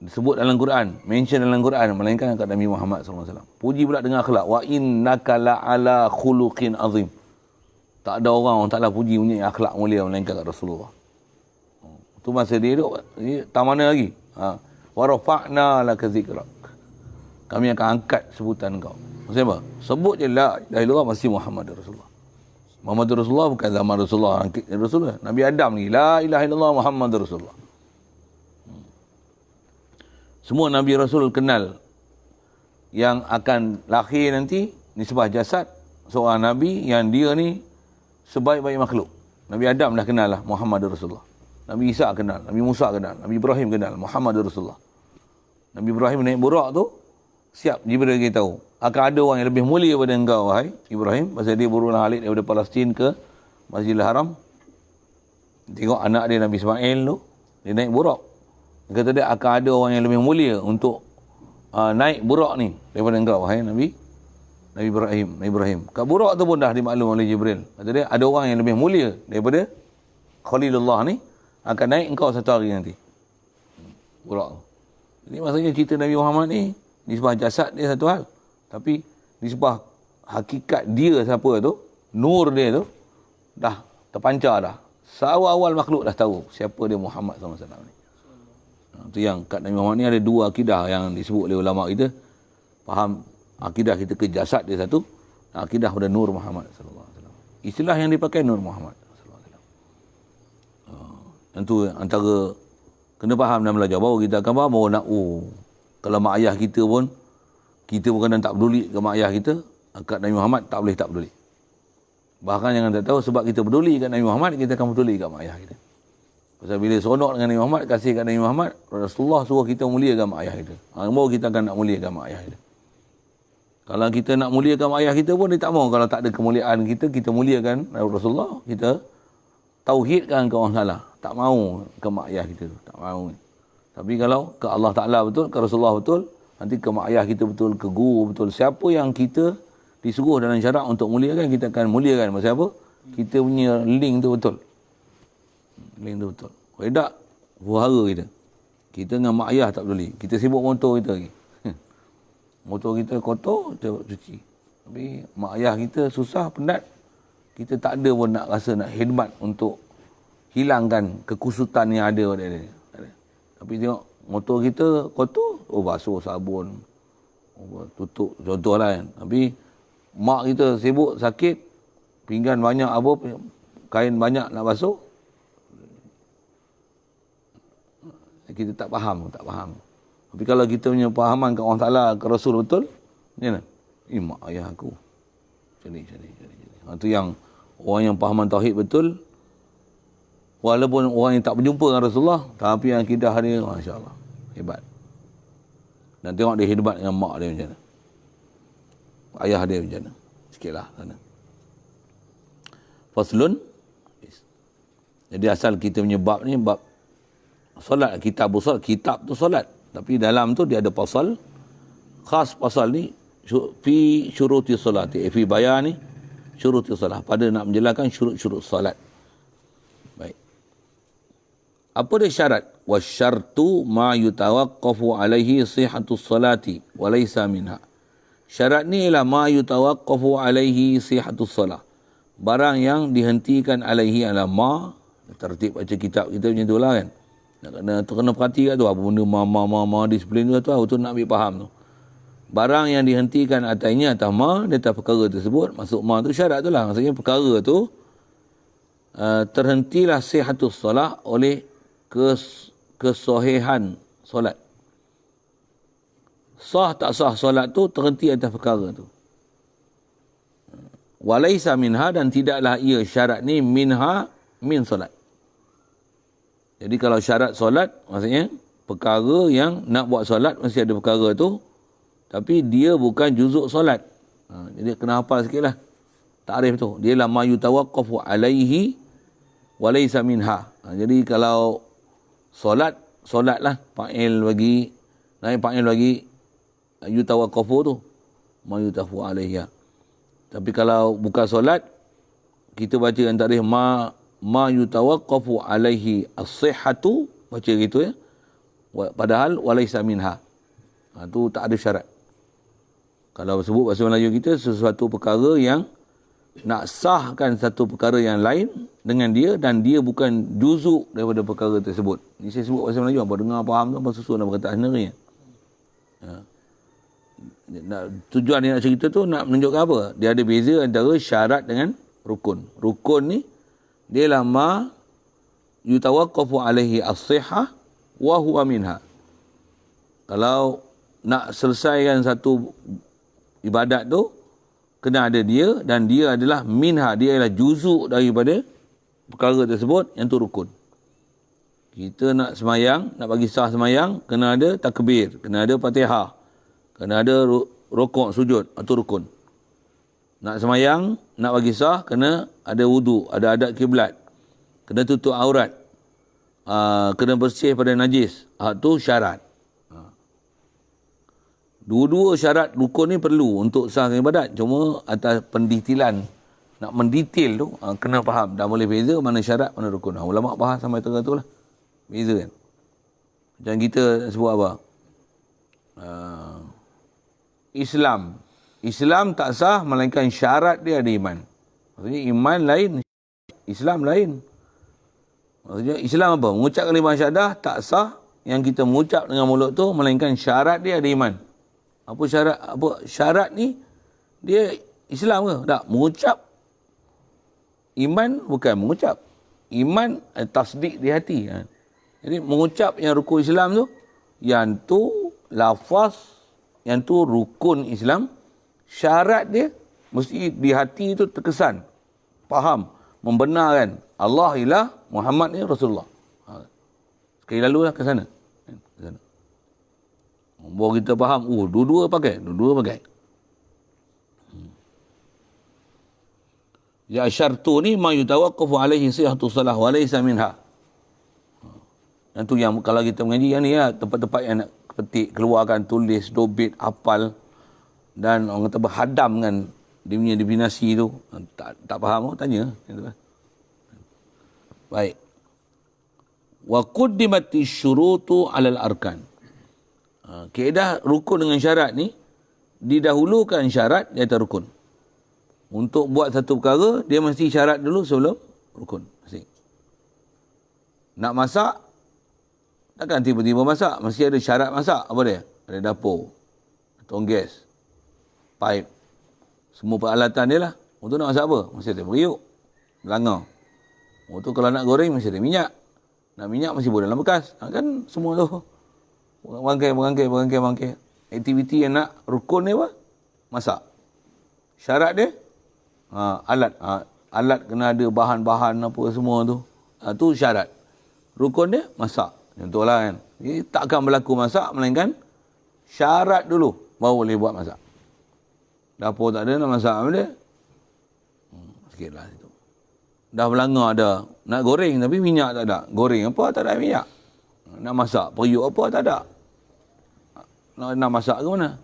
Disebut dalam Quran, mention dalam Quran, melainkan kat Nabi Muhammad SAW. Puji pula dengan akhlak. Wa innaka la'ala khuluqin azim. Tak ada orang Ta'ala puji punya akhlak mulia melainkan kat Rasulullah. Itu masa dia duduk, tak mana lagi. Wa rafa'na laka zikrak. Kami akan angkat sebutan kau. Maksudnya apa? Sebut je la ilaha illallah masih Muhammad Rasulullah. Muhammad Rasulullah bukan zaman Rasulullah. Rasulullah. Nabi Adam ni, la ilaha illallah Muhammad Rasulullah. Semua Nabi Rasul kenal yang akan lahir nanti nisbah jasad seorang Nabi yang dia ni sebaik-baik makhluk. Nabi Adam dah kenal lah Muhammad Rasulullah. Nabi Isa kenal, Nabi Musa kenal, Nabi Ibrahim kenal Muhammad Rasulullah. Nabi Ibrahim naik burak tu, siap Jibril beritahu, akan ada orang yang lebih mulia daripada engkau wahai Ibrahim, pasal dia berulang alik daripada Palestin ke Masjidil Haram. Tengok anak dia Nabi Ismail tu, dia naik burak. Dia kata dia akan ada orang yang lebih mulia untuk naik burak ni daripada engkau wahai Nabi Ibrahim. Kat burak tu pun dah dimaklum oleh Jibril. Kata dia ada orang yang lebih mulia daripada Khalilullah ni akan naik engkau satu hari nanti. Burak tu. Jadi maksudnya cerita Nabi Muhammad ni nisbah jasad dia satu hal, tapi nisbah hakikat dia siapa tu, nur dia tu dah terpancar dah. Seawal-awal makhluk dah tahu siapa dia Muhammad SAW ni. Itu yang kat Nabi Muhammad ni ada dua akidah yang disebut oleh ulama kita. Faham akidah kita ke jasad dia satu, akidah pada nur Muhammad SAW. Istilah yang dipakai nur Muhammad SAW. Itu antara kena faham dan belajar. Baru kita akan faham bahawa nak kalau mak ayah kita pun, kita pun kadang tak peduli ke mak ayah kita, kat Nabi Muhammad tak boleh tak peduli. Bahkan jangan tak tahu, sebab kita peduli kat Nabi Muhammad, kita akan peduli kat mak ayah kita. Pasal bila seronok dengan Nabi Muhammad, kasih kat Nabi Muhammad, Rasulullah suruh kita muliakan mak ayah kita. Baru kita akan nak muliakan mak ayah kita. Kalau kita nak muliakan mak ayah kita pun, dia tak mau. Kalau tak ada kemuliaan kita muliakan Rasulullah, kita tauhidkan ke orang salah. Tak mau ke mak ayah kita tu. Tak mau. Tapi kalau ke Allah Ta'ala betul, ke Rasulullah betul, nanti ke mak ayah kita betul, ke guru betul. Siapa yang kita disuruh dalam syarak untuk muliakan, kita akan muliakan. Maksud apa? Kita punya link tu betul. Link tu betul. Kalau tak, buhara kita. Kita dengan mak ayah tak peduli. Kita sibuk motor kita lagi. Motor kita kotor, kita cuci. Tapi mak ayah kita susah, penat. Kita tak ada pun nak rasa nak khidmat untuk hilangkan kekusutan yang ada pada dia. Tapi tengok motor kita kotor, basuh sabun, tutup, contohlah kan. Tapi mak kita sibuk, sakit, pinggan banyak apa, kain banyak nak basuh. Kita tak faham. Tapi kalau kita punya pahaman ke Allah Ta'ala, ke Rasul betul, ni lah. Mak ayah aku. Jadi. Itu yang orang yang pahaman tauhid betul, walaupun orang yang tak berjumpa dengan Rasulullah, tapi yang akidah dia, Masya Allah, hebat. Dan tengok dia hebat dengan mak dia macam mana. Ayah dia macam mana. Sikitlah sana. Faslun. Jadi asal kita punya bab ni, bab solat. Kitab tu solat. Tapi dalam tu dia ada pasal, khas pasal ni, fi syuruti solati. Fi bayani syuruti solat. Pada nak menjelaskan syurut-syurut solat. Baik. Apa dia syarat? Wasyartu ma yutawaqqafu alaihi sihhatus salati wa laysa minha. Syarat ni ialah ma yutawaqqafu alaihi sihhatus salah. Barang yang dihentikan alaihi ala ma, tertib baca kitab kita macam itulah kan. Nak kena perhati kat tu apa benda ma disiplin tu tu nak ambil faham tu. Barang yang dihentikan atasnya atas ma, di atas perkara tersebut, masuk ma tu syarat tu lah. Maksudnya perkara tu terhentilah sihhatus salah oleh kesohihan solat. Sah tak sah solat tu terhenti atas perkara tu. Walaysa minha, dan tidaklah ia syarat ni minha min solat. Jadi kalau syarat solat, maksudnya perkara yang nak buat solat mesti ada perkara tu, tapi dia bukan juzuk solat. Jadi kena hafal sikit lah takrif tu. Dia lah ma yutawaqqafu alaihi wa laysa minha. Jadi kalau solat lah fa'il bagi naik fa'il bagi yutawaqqafu tu ma yutawaqqafu alaihi. Tapi kalau bukan solat, kita baca yang takrif ma yutawaqqafu alaihi as-sihhatu, baca gitu ya. Padahal walaysa minha. Tu tak ada syarat. Kalau sebut bahasa Melayu kita, sesuatu perkara yang nak sahkan satu perkara yang lain dengan dia, dan dia bukan juzuk daripada perkara tersebut. Ini saya sebut bahasa Melayu, apa dengar faham tu, apa susun apa kata sebenarnya. Tujuan dia nak cerita tu nak menunjukkan apa? Dia ada beza antara syarat dengan rukun. Rukun ni dia lah ma yutawaqqafu alaihi as-sihhah wa huwa minha. Kalau nak selesaikan satu ibadat tu, kena ada dia, dan dia adalah minha, dia adalah juzuk daripada perkara tersebut, yang tu rukun. Kita nak semayang, nak bagi sah semayang, kena ada takbir, kena ada fatihah, kena ada rukuk, sujud, itu rukun. Nak semayang, nak bagi sah, kena ada wudu, ada adat kiblat, kena tutup aurat, kena bersih pada najis, itu syarat. Dua-dua syarat rukun ni perlu untuk sahkan ibadat. Cuma atas pendetilan, nak mendetail tu, kena faham. Dah boleh beza mana syarat, mana rukun. Ulama bahas sampai tengah tu lah. Beza kan. Macam kita sebut apa? Islam tak sah melainkan syarat dia ada iman. Maksudnya iman lain, Islam lain. Maksudnya Islam apa? Mengucap kalimah syahadah tak sah yang kita mengucap dengan mulut tu, melainkan syarat dia ada iman. Apa syarat? Apa syarat ni? Dia Islam ke? Tak, mengucap. Iman bukan mengucap. Iman tasdik di hati. Jadi mengucap yang rukun Islam tu, yang tu lafaz, yang tu rukun Islam. Syarat dia mesti di hati tu terkesan, faham, membenarkan Allah ilah, Muhammad ni Rasulullah. Sekali lalu lah ke sana. Baru kita faham, dua-dua pakai. Ya syartu ni ma yutawaqqafu alaihi sihhatu salah wa laysa minha. Yang tu yang kalau kita mengaji yang ni lah, tempat-tempat yang nak petik, keluarkan, tulis, dobit, hafal, dan orang kata berhadam dengan dia punya definisi tu. Tak faham, tanya. Baik. Wa quddimati syurutu alal arkan. Kaedah rukun dengan syarat ni, didahulukan syarat di atas rukun. Untuk buat satu perkara, dia mesti syarat dulu sebelum rukun. Mesti. Nak masak, takkan tiba-tiba masak. Mesti ada syarat masak. Apa dia? Ada dapur, tong gas, pipe, semua peralatan dia lah. Untuk nak masak apa? Mesti ada periuk, belanga. Untuk kalau nak goreng, mesti ada minyak. Nak minyak, mesti boleh dalam bekas. Kan semua tu. Bangkai. Aktiviti yang nak rukun ni apa? Masak. Syarat dia, alat. Alat kena ada bahan-bahan apa semua tu. Tu syarat. Rukun dia, masak. Contohlah kan. Jadi takkan berlaku masak, melainkan syarat dulu, baru boleh buat masak. Dapur tak ada, nak masak apa dia? Sikit lah situ. Dah belanga ada. Nak goreng tapi minyak tak ada. Goreng apa? Tak ada minyak. Nak masak periuk apa? Tak ada. Nak masak ke mana?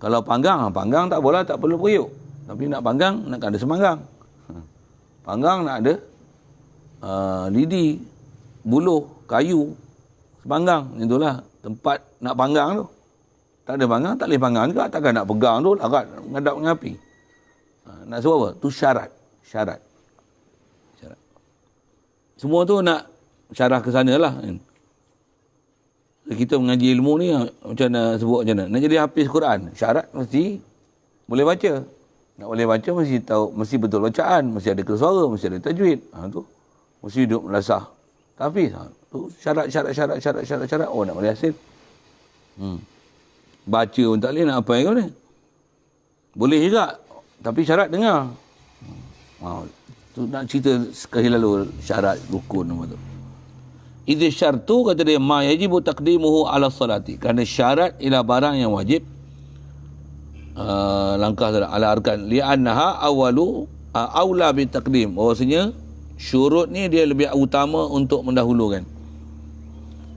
Kalau panggang tak boleh, tak perlu periuk. Tapi nak panggang, nak ada semanggang. Panggang nak ada lidi, buluh, kayu, semanggang. Itulah tempat nak panggang tu. Tak ada panggang, tak boleh panggang juga. Takkan nak pegang tu, larat, ngadap dengan api. Nak sebut apa? Tu syarat. Semua tu nak syarah ke sana lah. Kita mengaji ilmu ni, macam mana sebut macam mana? Nak jadi hafiz Quran, syarat mesti boleh baca. Nak boleh baca, mesti tahu, mesti betul bacaan, mesti ada suara, mesti ada tajwid. Tu mesti hidup melasah. Hafiz. Tu syarat. Nak boleh hasil. Baca pun tak boleh, nak apa yang ni? Boleh juga, tapi syarat dengar. Tu nak cerita sekali lalu syarat rukun apa tu. Idh syartu, kata dia, ma yajibu taqdimuhu ala salati. Kerana syarat ialah barang yang wajib. Langkah ala arkan. Li'annaha awalu awla bitaqdim. Bahawasanya syurut ni dia lebih utama untuk mendahulukan.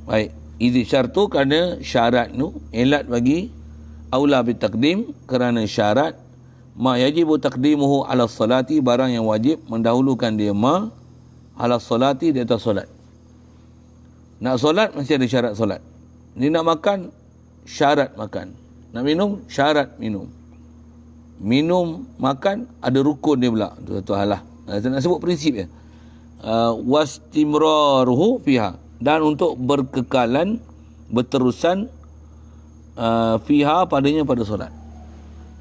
Baik. Idh syartu, kerana syarat tu elat bagi awla bitaqdim, kerana syarat ma yajibu taqdimuhu ala salati, barang yang wajib mendahulukan dia ma ala salati, di atas solat. Nak solat mesti ada syarat solat. Ni nak makan, syarat makan. Nak minum, syarat minum. Minum, makan, ada rukun dia pula. Itu satu hal lah. Saya nak sebut prinsip dia. Wastimraruhu fiha. Dan untuk berkekalan, berterusan fiha padanya pada solat.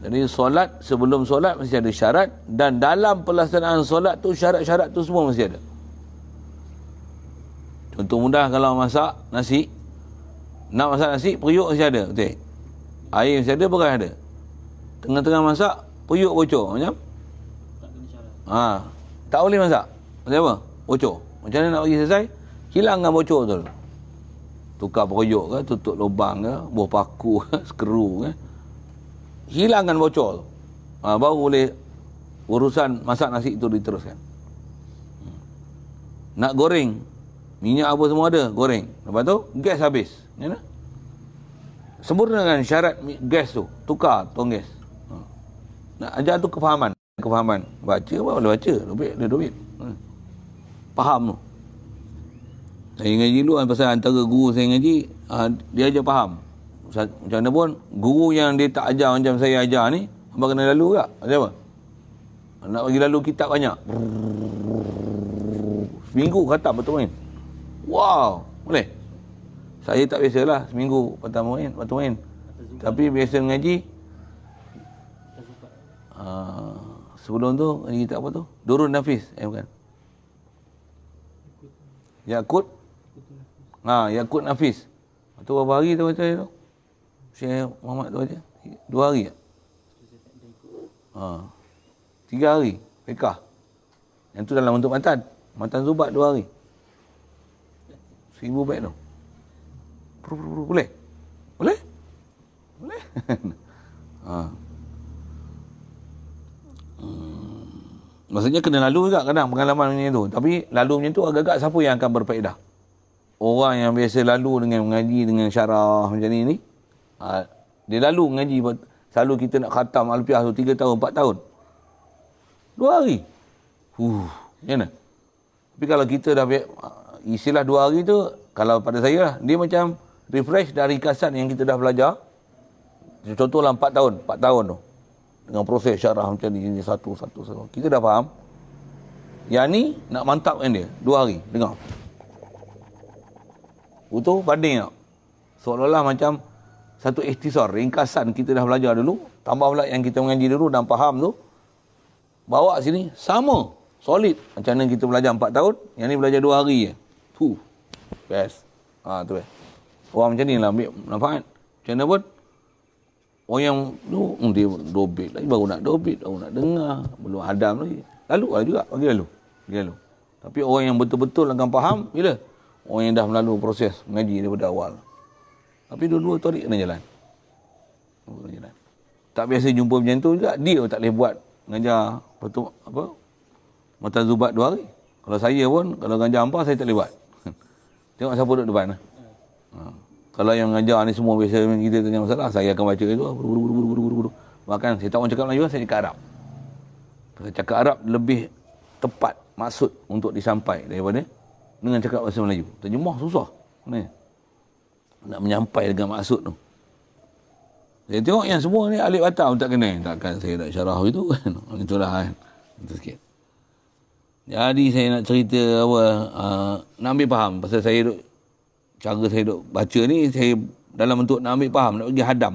Jadi solat, sebelum solat mesti ada syarat. Dan dalam pelaksanaan solat tu, syarat-syarat tu semua mesti ada. Contoh mudah, kalau masak nasi, nak masak nasi, periuk mesti ada, betul? Air mesti ada, beras ada. Tengah-tengah masak, periuk bocor, macam? Tak boleh masak. Macam apa? Bocor. Macam mana nak bagi selesai? Hilangkan bocor tu. Tukar periuk ke, tutup lubang ke, buah paku ke, skru ke. Hilangkan bocor tu. Baru boleh urusan masak nasi itu diteruskan. Nak goreng, minyak apa semua ada, goreng. Lepas tu, gas habis. Ya, sempurnakan syarat gas tu. Tukar tong gas. Nak ajar tu kefahaman. Baca apa boleh baca. Dobit. Faham tu. Saya ngaji dulu, pasal antara guru saya ngaji, dia ajar faham. Macam mana pun, guru yang dia tak ajar macam saya ajar ni, abang kena lalu tak? Macam apa? Nak bagi lalu kitab banyak. Seminggu khatam betul main. Wow, boleh. Saya tak biasalah seminggu patah main. Tapi biasa mengaji. Sebelum tu kita apa tu? Durun Nafis, bukan. Yakut. Yakut Nafis. Tu berapa hari tu baca tu? Syekh Muhammad tu baca. 2 hari tak? 3 hari. Fiqah. Yang tu dalam bentuk matan. Matan Zubat 2 hari. 1000 baik tu. Boleh? Maksudnya kena lalu juga kadang pengalaman macam tu. Tapi lalu macam tu agak-agak siapa yang akan berfaedah? Orang yang biasa lalu dengan mengaji dengan syarah macam ni, dia lalu mengaji. Selalu kita nak khatam Alfiah tu 3 tahun, 4 tahun. 2 hari. Macam mana? Tapi kalau kita dah istilah 2 hari tu, kalau pada saya lah, dia macam refresh dari ringkasan yang kita dah belajar. Contohlah 4 tahun tu. Dengan proses syarah macam ni, satu. Kita dah faham. Yang ni nak mantapkan dia 2 hari, dengar. Itu banding tak? Seolah-olah macam satu ikhtisar, ringkasan kita dah belajar dulu, tambah pula yang kita mengaji dulu dan faham tu, bawa sini, sama, solid. Macam mana kita belajar 4 tahun, yang ni belajar 2 hari je. Best. Tu best. Orang macam ni lah ambil manfaat. Macam mana pun, orang yang tu, dia dobit lagi, baru nak dengar, belum hadam lagi. Lalu lah juga, bagi lalu. Tapi orang yang betul-betul akan faham, bila? Orang yang dah melalui proses mengaji daripada awal. Tapi dua-dua tarik kena jalan. Tak biasa jumpa macam tu juga, dia tak boleh buat mengajar Matan Zubat 2 hari. Kalau saya pun, kalau mengajar hampa, saya tak boleh buat. Tengok siapa duduk depan. Kalau yang mengajar ni semua biasa kita tanya masalah, saya akan baca itu. Buru. Bahkan saya tak orang cakap Melayu, saya cakap Arab. Cakap Arab lebih tepat maksud untuk disampai daripada dengan cakap bahasa Melayu. Terjemah susah. Nak menyampai dengan maksud tu. Saya tengok yang semua ni alif batam tak kena. Takkan saya nak syarah itu kan. Itulah kan. Itu sikit. Jadi saya nak cerita nak ambil faham. Pasal saya cara saya duk baca ni, saya dalam bentuk nak ambil faham, nak bagi hadam.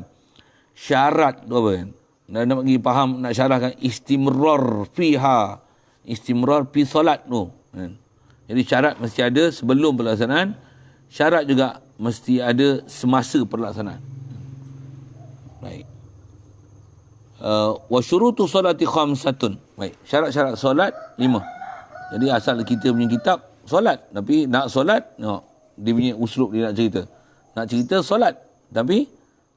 Syarat tu apa kan? Nak bagi faham, nak syarahkan istimrar fiha. Istimrar fi solat tu. Jadi syarat mesti ada sebelum pelaksanaan. Syarat juga mesti ada semasa pelaksanaan. Baik. Wa syurutu solati khamsatun. Baik. Syarat-syarat solat 5. Jadi asal kita punya kitab solat. Tapi nak solat, dia punya uslub dia nak cerita. Nak cerita solat. Tapi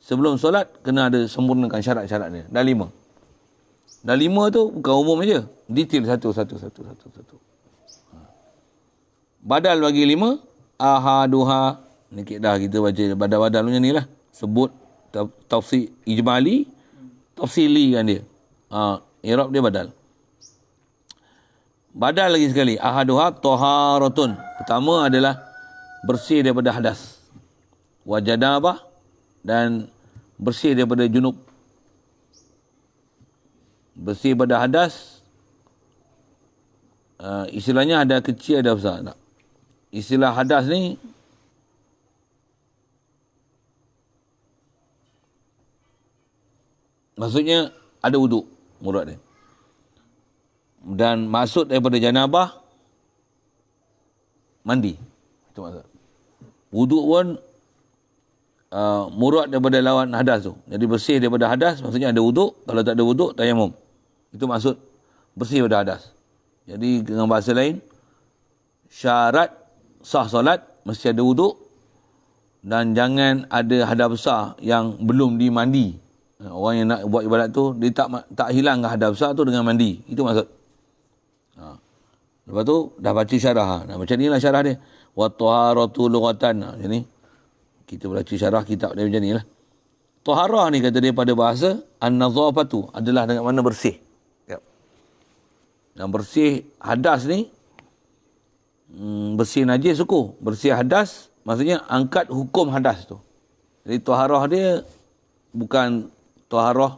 sebelum solat kena ada sempurnakan syarat-syarat dia. Dah 5. Dah 5 tu bukan umum aja. Detail satu. Badal bagi 5. Ahaduha. Ni dah kita baca badal-badal macam ni lah. Sebut tafsir ijmali. Tafsili kan dia. I'rab dia badal. Badal lagi sekali. Ahaduha taharatun. Pertama adalah bersih daripada hadas. Wa janabah. Dan bersih daripada junub. Bersih daripada hadas. Istilahnya ada kecil ada besar. Tak? Istilah hadas ni maksudnya ada wuduk murad dia. Dan maksud daripada janabah mandi. Itu maksud. Wuduk pun murad daripada lawan hadas tu. Jadi bersih daripada hadas maksudnya ada wuduk. Kalau tak ada wuduk tayamum. Itu maksud bersih daripada hadas. Jadi dengan bahasa lain syarat sah solat mesti ada wuduk dan jangan ada hadas besar yang belum dimandi. Orang yang nak buat ibadat tu dia tak hilangkan hadas besar tu dengan mandi. Itu maksud. Lepas tu dah baca syarah. Nah, macam inilah syarah dia. Wa taharatu lughatan. Macam ni. Kita baca syarah kitab dia macam nilah. Taharah ni kata dia pada bahasa an-nazafatu adalah dengan mana bersih. Yep. Dan bersih hadas ni bersih najis suku. Bersih hadas maksudnya angkat hukum hadas tu. Jadi taharah dia bukan taharah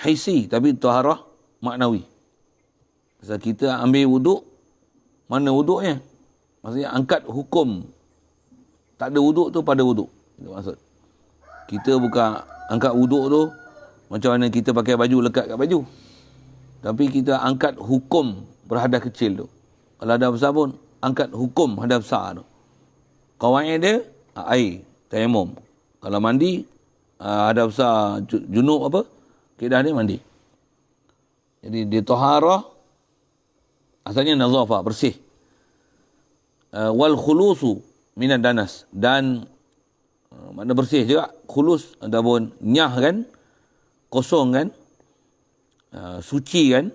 hissi tapi taharah maknawi. Sebab kita ambil wuduk, mana wuduknya? Maksudnya angkat hukum. Tak ada wuduk tu pada wuduk. Itu maksud. Kita bukan angkat wuduk tu macam mana kita pakai baju lekat kat baju. Tapi kita angkat hukum berhadas kecil tu. Kalau hadas besar pun angkat hukum hadas besar tu. Kawaid dia air, tayamum. Kalau mandi hadas besar junub apa? Kedah dia mandi. Jadi dia taharah asalnya nazafah, bersih. Wal khulusu minad danas. Dan makna bersih juga. Khulus ataupun nyah kan. Kosong kan. Suci kan.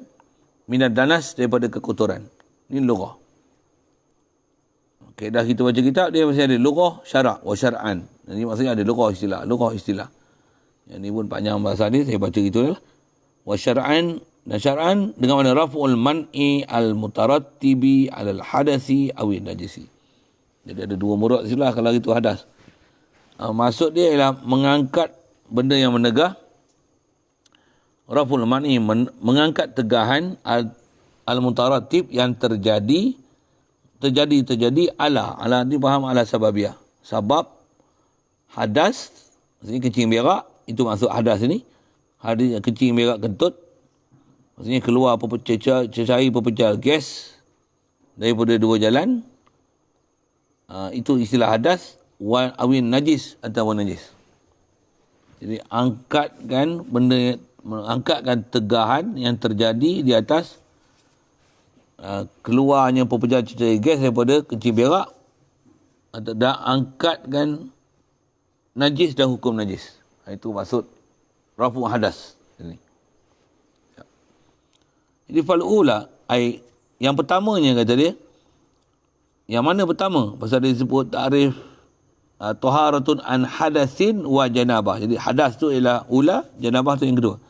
Minad danas daripada kekotoran. Ini lughah. Okay, dah kita baca kitab, dia masih ada lughah syarak wa syar'an. Ini maksudnya ada lughah istilah. Lughah istilah. Yang ni pun panjang bahasa ni. Saya baca gitu lah. Wa syar'an. Dan syar'an dengan mana raf'ul man'i al-mutarattibi alal hadasi awin najisi. Jadi ada dua murad silah kalau itu hadas. Maksud dia ialah mengangkat benda yang menegah. Raf'ul man'i mengangkat tegahan al-mutarattib yang terjadi ala ni faham ala sababiah. Sebab hadas maksudnya kencing berak itu maksud hadas ni. Hadas kencing berak kentut. Maksudnya keluar cecair pepecah gas daripada dua jalan. Itu istilah hadas. Awin najis atau najis. Jadi angkatkan benda, angkatkan tegahan yang terjadi di atas keluarnya pepecah cecair gas daripada kencing berak. Dan angkatkan najis dan hukum najis. Itu maksud rafu hadas. Jadi fal'ula, yang pertamanya kata dia, yang mana pertama? Pasal dia sebut ta'rif taharatun an hadasin wa janabah. Jadi hadas tu ialah ula, janabah tu yang kedua.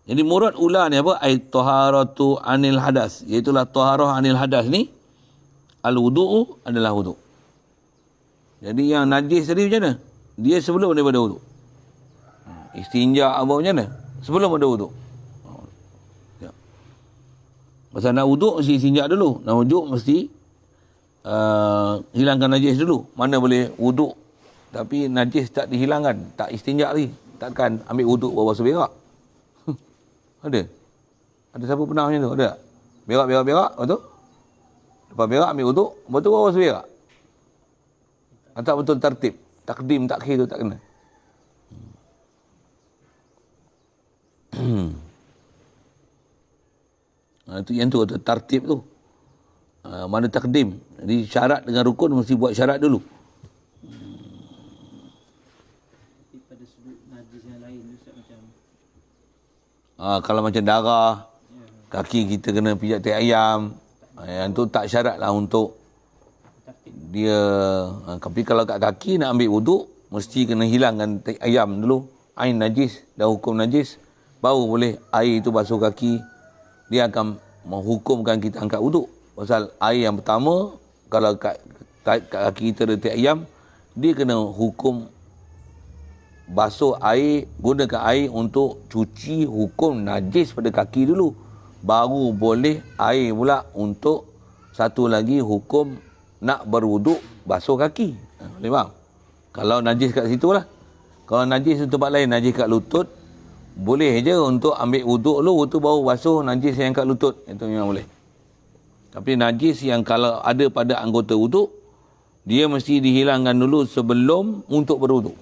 Jadi murad ula ni apa? Taharatu anil hadas. Iaitulah taharah anil hadas ni, al-wudu'u adalah wudu'. Jadi yang najis tadi macam mana? Dia sebelum daripada wudu'. Istinja apa macam mana? Sebelum ada wudu'. Pasal nak wuduk mesti istinja dulu. Nak wuduk mesti hilangkan najis dulu. Mana boleh wuduk tapi najis tak dihilangkan, tak istinja lagi. Takkan ambil wuduk bawa basuh berak. Ada? Ada siapa pernah macam tu? Ada tak? Berak, lepas tu? Lepas berak ambil wuduk, lepas tu bawa basuh berak. Atau betul tertib. Takdim, takhir tu tak kena. Itu yang tu tertib tu. Mana takdim. Jadi syarat dengan rukun mesti buat syarat dulu. Tapi pada sudut najis yang lain Ustaz macam Kalau macam darah, ya, kaki kita kena pijak tai ayam, yang tu tak syarat lah untuk taktik. dia. Tapi kalau kat kaki nak ambil wuduk, mesti kena hilangkan tai ayam dulu, ain najis dan hukum najis, baru boleh air itu basuh kaki. Dia akan menghukumkan kita angkat wuduk. Pasal air yang pertama, kalau kat kaki kita ada tai ayam, dia kena hukum basuh air, gunakan air untuk cuci hukum najis pada kaki dulu. Baru boleh air pula untuk satu lagi hukum nak berwuduk basuh kaki. Boleh faham? Kalau najis kat situ lah. Kalau najis di tempat lain, najis kat lutut, boleh je untuk ambil wuduk dulu, tu baru basuh najis yang kat lutut. Itu memang boleh. Tapi najis yang kalau ada pada anggota wuduk, dia mesti dihilangkan dulu sebelum untuk berwuduk.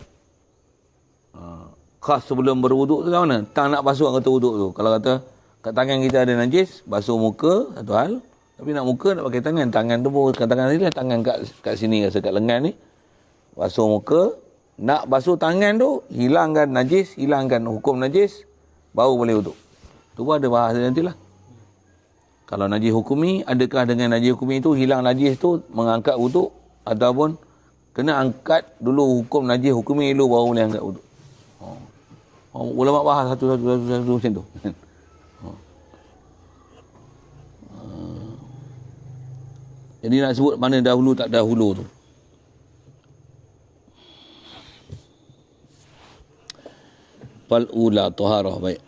Khas sebelum berwuduk tu macam mana? Tak nak basuh anggota wuduk tu. Kalau kata kat tangan kita ada najis, basuh muka satu hal. Tapi nak muka nak pakai tangan. Tangan tu pun kat tangan ni lah. Tangan kat sini rasa kat lengan ni. Basuh muka. Nak basuh tangan tu, hilangkan najis, hilangkan hukum najis, baru boleh wuduk. Tu pun ada bahasa nanti lah. Kalau najis hukumi, adakah dengan najis hukumi tu hilang najis tu mengangkat wuduk, ataupun kena angkat dulu hukum najis hukumi dulu baru boleh angkat wuduk. Ulama bahas satu macam tu. Jadi nak sebut mana dahulu tak dahulu tu. Fal ula taharah. Baik.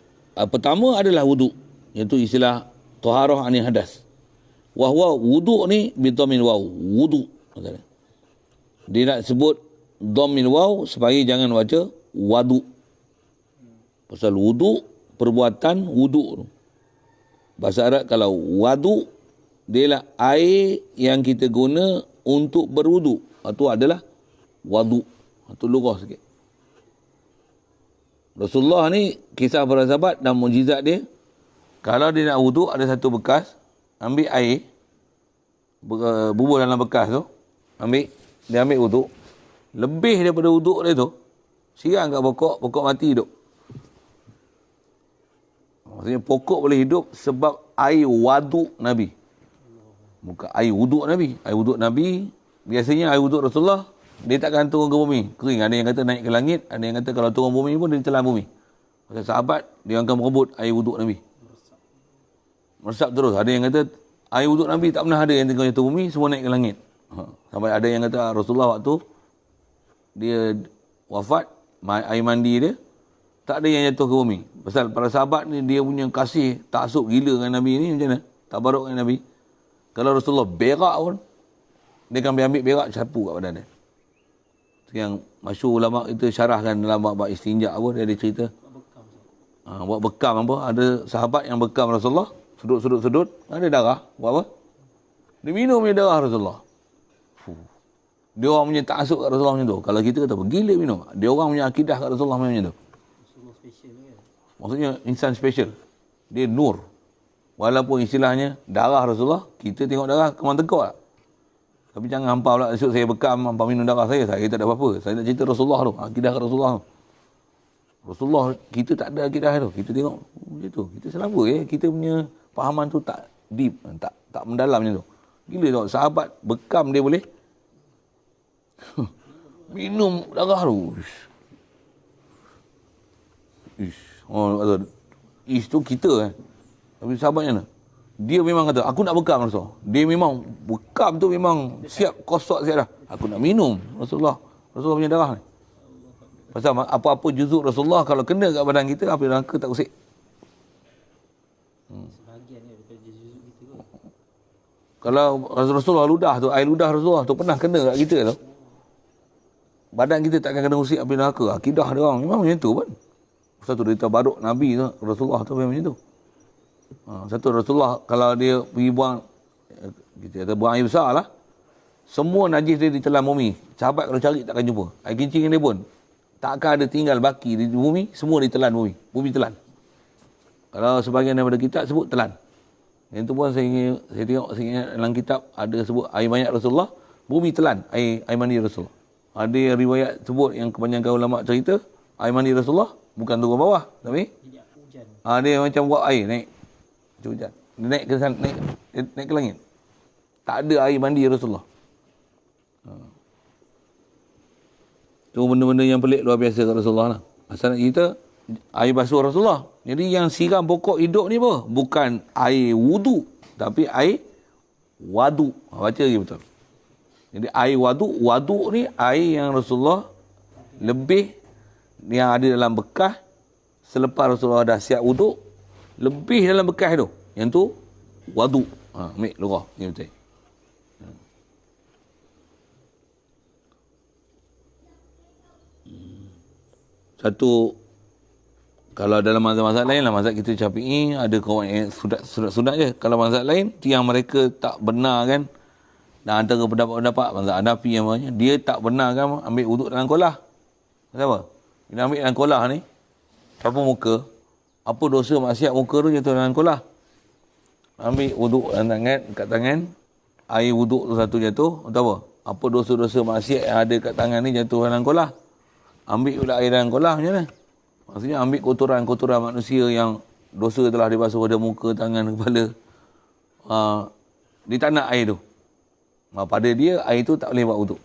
Pertama adalah wuduk, iaitu istilah taharah anil hadas. Wa huwa wuduk ni bi dhammil waw. Wuduk. Dia nak sebut dhammil waw supaya jangan baca wadu. Pasal wuduk, perbuatan wuduk tu. Bahasa Arab kalau wadu, dia lah air yang kita guna untuk berwuduk. Itu adalah wadu. Itu lurah sikit. Rasulullah ni, kisah para sahabat dan mujizat dia, kalau dia nak wuduk, ada satu bekas, ambil air, bubuh dalam bekas tu, dia ambil wuduk, lebih daripada wuduk dia tu, siram kat pokok mati hidup. Maksudnya pokok boleh hidup sebab air waduk Nabi. Bukan air wuduk Nabi. Air wuduk Nabi, biasanya air wuduk Rasulullah, dia takkan turun ke bumi. Kering. Ada yang kata naik ke langit, ada yang kata kalau turun bumi pun dia telan bumi. Pasal sahabat, dia akan merebut air wuduk Nabi. Meresap terus. Ada yang kata air wuduk Nabi tak pernah ada yang tengok jatuh bumi, semua naik ke langit. Sampai ada yang kata Rasulullah waktu dia wafat, air mandi dia, tak ada yang jatuh ke bumi. Pasal para sahabat ni dia punya kasih taksub gila dengan Nabi ni macam mana? Tabaruk dengan Nabi. Kalau Rasulullah berak pun, dia akan ambil berak sapu kat badan dia. Yang masyhur ulama itu syarahkan dalam bab istinja apa, dia ada cerita. Buat bekam apa? Ada sahabat yang bekam Rasulullah, sudut, ada darah. Buat apa? Dia minum darah Rasulullah. Dia orang punya taksub kat Rasulullah macam tu. Kalau kita kata gila minum, dia orang punya akidah kat Rasulullah macam tu. Maksudnya insan special. Dia nur. Walaupun istilahnya darah Rasulullah, kita tengok darah kemang tegak tak? Tapi jangan hampa pula esok saya bekam, hampa minum darah saya tak ada apa-apa. Saya nak cerita Rasulullah tu, akidah Rasulullah tu. Rasulullah, kita tak ada akidah tu. Kita tengok macam tu. Kita selamba kita punya fahaman tu tak deep, tak mendalam macam tu. Gila tengok sahabat bekam dia boleh minum darah tu. Ish tu kita Tapi sahabatnya mana? Dia memang kata, aku nak bekam Rasulullah. Dia memang, bekam tu memang siap, kosok siap dah. Aku nak minum Rasulullah punya darah ni. Pasal apa-apa juzuk Rasulullah, kalau kena kat badan kita, api neraka tak usik. Sebahagian daripada juzuk kita tu. Kalau Rasulullah ludah tu, air ludah Rasulullah tu pernah kena kat kita tu, badan kita takkan kena usik api neraka. Akidah dia orang memang macam tu pun. Satu dari tabaruk Nabi tu, Rasulullah tu memang macam tu. Satu Rasulullah kalau dia pergi buang, kita kata buang air besar lah, semua najis dia ditelan bumi. Sahabat kalau cari takkan jumpa. Air kencing dia pun takkan ada tinggal baki di bumi, semua ditelan bumi. Bumi telan. Kalau sebahagian daripada kita sebut telan. Yang tu pun saya tengok saya ingat dalam kitab ada sebut air mayat Rasulullah, bumi telan air mandi Rasulullah. Ada riwayat sebut yang kebanyakan ulama cerita air mandi Rasulullah bukan turun bawah tapi Tidak hujan. dia macam buat air naik. Macam hujan. Dia naik ke sana, naik ke langit. Tak ada air mandi Rasulullah. Tu benda-benda yang pelik luar biasa kat Rasulullah lah. Asal kita air basuh Rasulullah. Jadi yang siram pokok hidup ni apa? Bukan air wudu, tapi air wadu. Baca lagi betul. Jadi air wadu ni air yang Rasulullah lebih yang ada dalam bekas selepas Rasulullah dah siap wudu, lebih dalam bekas tu. Yang tu wadu. Ambil lurah. Ni betul. Satu, kalau dalam mazhab-mazhab lain lah, mazhab kita Syafi'i ada kawan yang sunat je. Kalau mazhab lain, yang mereka tak benar kan, dan antara pendapat-pendapat mazhab Hanafi yang banyak, dia tak benar kan ambil wuduk dalam kolah. Kenapa? Bila ambil dalam kolah ni, sapu muka, apa dosa maksiat muka tu jatuh dalam kolah. Ambil wuduk dalam tangan, kat tangan, air wuduk tu satu jatuh, atau apa? Apa dosa-dosa maksiat yang ada kat tangan ni jatuh dalam kolah. Ambil pula air dalam kolah macam mana? Maksudnya ambil kotoran-kotoran manusia yang dosa telah dibasuh pada muka, tangan, kepala. Dia tak nak air tu. Pada dia, air tu tak boleh buat wuduk.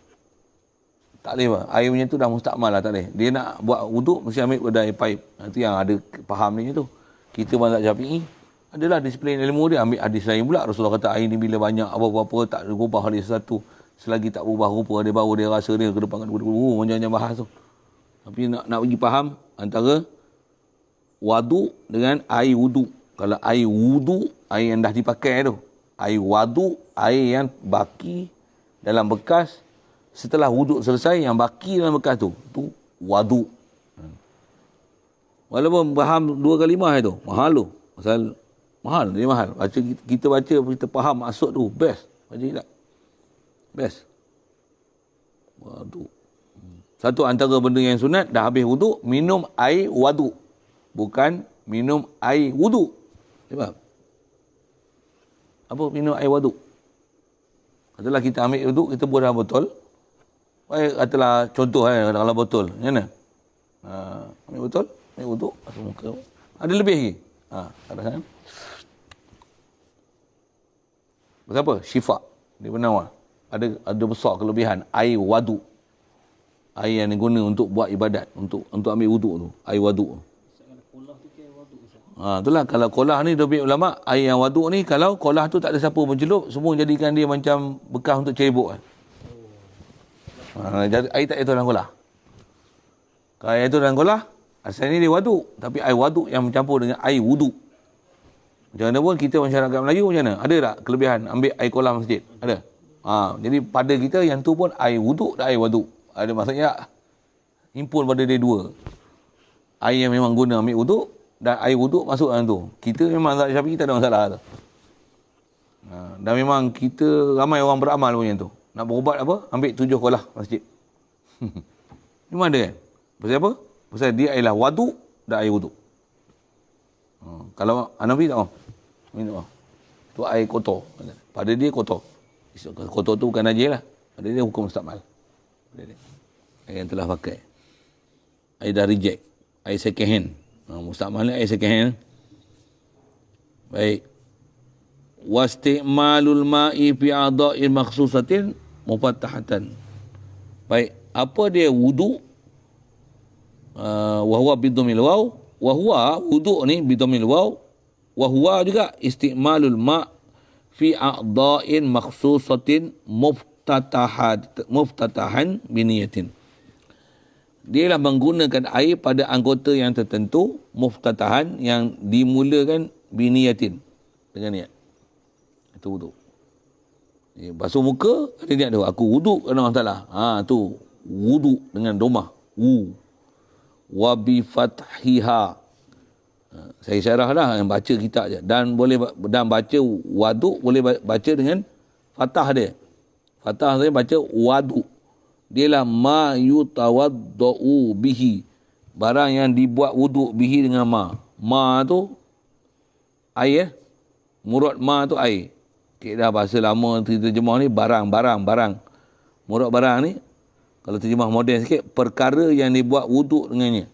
Tak boleh buat. Air punya tu dah mustakmal lah, tak boleh. Dia nak buat wuduk, mesti ambil pada air paip. Itu yang ada faham ni tu. Kita mazhab Syafi'i, adalah disiplin ilmu dia. Ambil hadis lain pula. Rasulullah kata air ni bila banyak apa-apa, tak berubah hadis satu. Selagi tak berubah rupa, dia baru dia rasa dia ke depan. Macam-macam bahas tu. Tapi nak bagi faham antara wadu dengan air wudu. Kalau air wudu, air yang dah dipakai tu. Air wadu, air yang baki dalam bekas setelah wuduk selesai, yang baki dalam bekas tu. Tu wadu. Walaupun faham dua kalimah itu, mahal tu. Pasal mahal, dia mahal. Kita baca, kita faham maksud tu, best. Baca tak? Best. Wadu. Satu antara benda yang sunat, dah habis wuduk, minum air wadu. Bukan minum air wuduk. Sebab apa minum air wadu? Katalah kita ambil wuduk, kita buat dalam botol. Katalah contoh dalam botol. Macam mana? Ambil botol, ambil wuduk, masuk muka. Ada lebih lagi. Ada kan? Berapa? Syifa. Dia penawar. Ada besar kelebihan. Air wadu. Air yang diguna untuk buat ibadat, untuk ambil wuduk tu, air waduk. Kalau kolah tu ke waduk Ustaz? Itulah kalau kolah ni lebih ulama, air yang waduk ni kalau kolah tu tak ada siapa mencelup, semua jadikan dia macam bekas untuk cerebok kan. Air tak jatuh dalam kolah. Kalau air jatuh dalam kolah, asalnya dia waduk, tapi air waduk yang mencampur dengan air wuduk. Macam mana pun kita masyarakat Melayu macam mana? Ada tak kelebihan ambil air kolah masjid? Ada. Jadi pada kita yang tu pun air wuduk dan air waduk. Ada maksudnya himpun pada dia dua. Air yang memang guna ambil wuduk dan air wuduk masuk dalam tu. Kita memang mazhab Syafi'i tak ada masalah tu. Dan memang kita ramai orang beramal pun yang tu. Nak berubat apa? Ambil 7 kolah masjid. Memang ada kan? Pasal apa? Pasal dia ialah wadu dan air wuduk. Kalau Hanafi tak mau. Minum. Tu air kotor. Pada dia kotor. Kotor tu bukan najis lah. Pada dia hukum mustakmal. Air yang telah pakai. Air dah reject. Air second hand. Mustakmal ni air second hand. Baik. Wasti'malul ma'i fi a'dha'in makhsusatin mufattahatan. Baik. Apa dia wudu? Wahuwa bidhamil waw. Wahuwa wudu ni bidhamil waw. Wahuwa juga isti'malul ma' fi a'dha'in makhsusatin muftatahan biniyatin. Dia ialah menggunakan air pada anggota yang tertentu, muftatahan, yang dimulakan biniyatin, dengan niat. Itu wuduk. Basuh muka, ada niat tu. Aku wuduk kerana masalah. Tu wuduk dengan domah. Wa bi fathiha. Saya syarah dah, yang baca kitab je. Dan baca wuduk boleh baca dengan fathah dia. Fathah saya baca wadu. Dialah ma yutawaddau bihi. Barang yang dibuat wuduk bihi dengan ma. Ma tu air. Murad ma tu air. Kaedah bahasa lama terjemah ni barang. Murad barang ni, kalau terjemah moden sikit, perkara yang dibuat wuduk dengannya.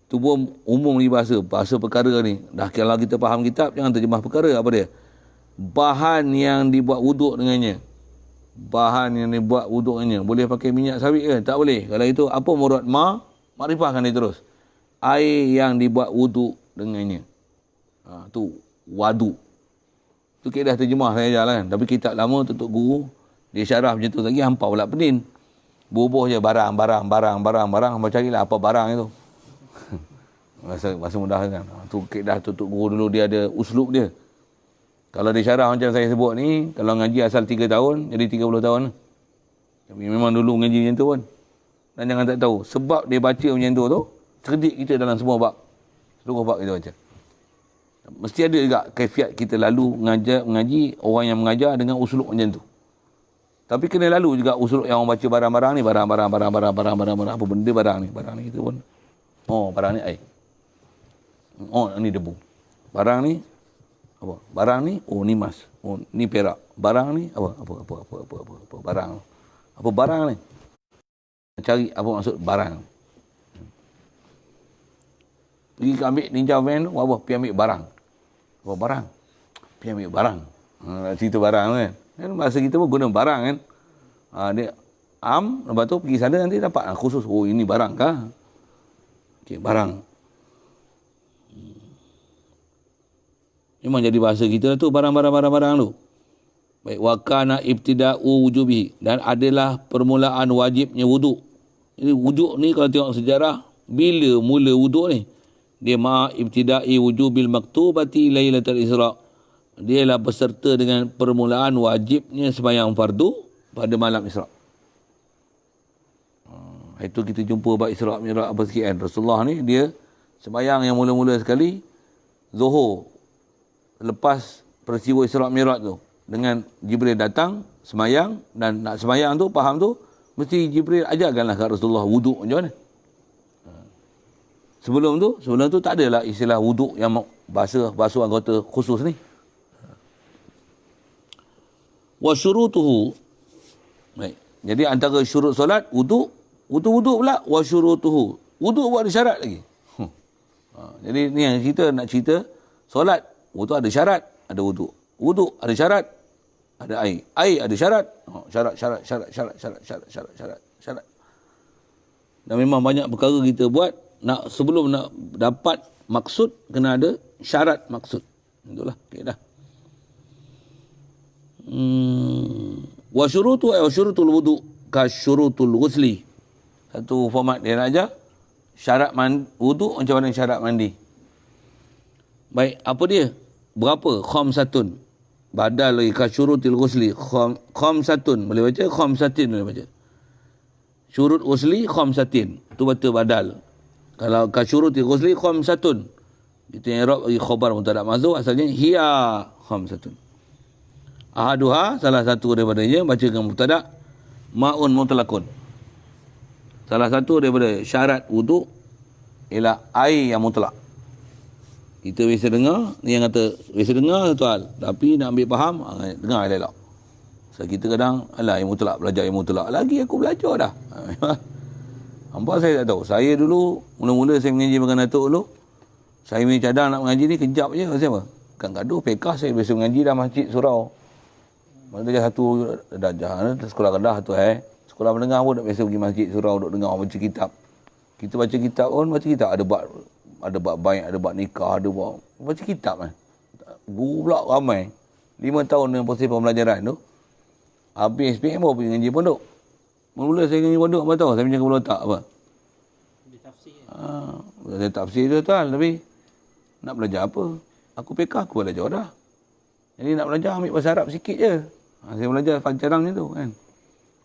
Tu pun umum ni bahasa perkara ni. Dah kalau kita faham kitab, jangan terjemah perkara, apa dia? Bahan yang dibuat wuduk dengannya. Bahan yang dibuat wuduk dengannya. Boleh pakai minyak sawit ke? Tak boleh. Kalau itu, apa murad ma? Makrifahkan dia terus. Air yang dibuat wuduk dengannya. Tu wadu. Tu kaedah terjemah saya ajar lah kan. Tapi kitab lama tutup guru, dia syarah macam tu lagi, hampa pula penin. Bubuh je barang. Hampa carilah apa barang itu. Masa mudah kan. Tu kaedah tutup guru dulu, dia ada uslub dia. Kalau dia syarah macam saya sebut ni, kalau ngaji asal 3 tahun, jadi 30 tahun. Tapi memang dulu ngaji macam tu pun. Dan jangan tak tahu, sebab dia baca macam tu, cerdik kita dalam semua bab. Seluruh bab kita baca. Mesti ada juga kaifiat kita lalu mengaji, orang yang mengajar dengan uslub macam tu. Tapi kena lalu juga uslub yang orang baca barang-barang ni, barang, apa benda barang ni kita pun. Oh, barang ni air. Oh, ni debu. Barang ni apa? Barang ni, oh ni emas. Oh, ni perak. Barang ni apa barang. Apa barang ni? Cari apa maksud barang. Pergi ambil ninja van tu, apa? Pergi ambil barang. Apa barang? Pergi ambil barang. Nak cerita barang kan. Bahasa kita pun guna barang kan. Dia lepas tu pergi sana nanti dapat khusus. Oh, ini barang kah? Okey, barang. Memang jadi bahasa kita tu barang tu. Baik, wa kana ibtida'u wujubihi, dan adalah permulaan wajibnya wuduk. Jadi wuduk ni kalau tengok sejarah, bila mula wuduk ni? Dia ibtida'i wujubil maktubati lailatul Isra'. Dia lah berserta dengan permulaan wajibnya sembahyang fardu pada malam Isra'. Itu kita jumpa bab Isra' Mi'raj apa sikit kan. Rasulullah ni dia sembahyang yang mula-mula sekali Zuhur. Lepas peristiwa Isra' Mi'raj tu, dengan Jibril datang sembahyang, dan nak sembahyang tu faham tu mesti Jibril ajarkanlah kat Rasulullah wuduk macam mana. Sebelum tu tak adalah istilah wuduk yang basuh anggota khusus ni. Wa syurutuhu. Baik. Jadi antara syurut solat wuduk pula wa syurutuhu. Wuduk buat ada syarat lagi. Jadi ni yang nak cerita solat. Wuduk ada syarat, ada wuduk. Wuduk ada syarat, ada air. Air ada syarat. Syarat. Dan memang banyak perkara kita buat, sebelum nak dapat maksud, kena ada syarat maksud. Itulah kaedah. Wa syurutul wudu ka syurutul ghusli. Satu format dia nak ajar. Syarat wudu macam mana syarat mandi. Baik, apa dia? Berapa? Khamsatun. Badal lagi ka syurutil ghusli. Khamsatun. Boleh baca? Khamsatin boleh baca. Syurut ghusli khamsatin. Itu betul badal. Kalau ka syurutil ghusli khamsatun. Itu yang i'rab bagi khabar mubtada' mahdzuf, asalnya hiya khamsatun. Ahaduha, salah satu daripadanya, baca dengan mubtada' ma'un mutlaqun. Salah satu daripada syarat wuduk ialah air yang mutlak. Kita biasa dengar, ni yang kata biasa dengar satu hal, tapi nak ambil faham, dengar elok. So kita kadang, air mutlak, belajar air mutlak. Lagi aku belajar dah. Hampa saya tak tahu. Saya dulu, mula-mula saya mengaji dengan Datuk dulu, saya punya cadang nak mengaji ni kejap je. Siapa? Kan gaduh, pekah saya biasa mengaji dah masjid surau. Darjah satu darjah, sekolah rendah tu sekolah menengah pun tak biasa pergi masjid surau, duk dengar baca kitab. Kita baca kitab pun, ada bab baik, ada bab nikah, ada bab baca kitab kan. Guru pula ramai. 5 tahun dengan proses pembelajaran tu. Habis SPM baru pergi ngaji pondok. Mula saya ngaji pondok, apa tahu? Saya punya kepala otak apa? Dia tafsir. Saya tafsir tu tuan, tapi nak belajar apa? Aku pekah, aku belajar dah. Jadi nak belajar ambil bahasa Arab sikit je. Saya belajar pancarang macam tu kan.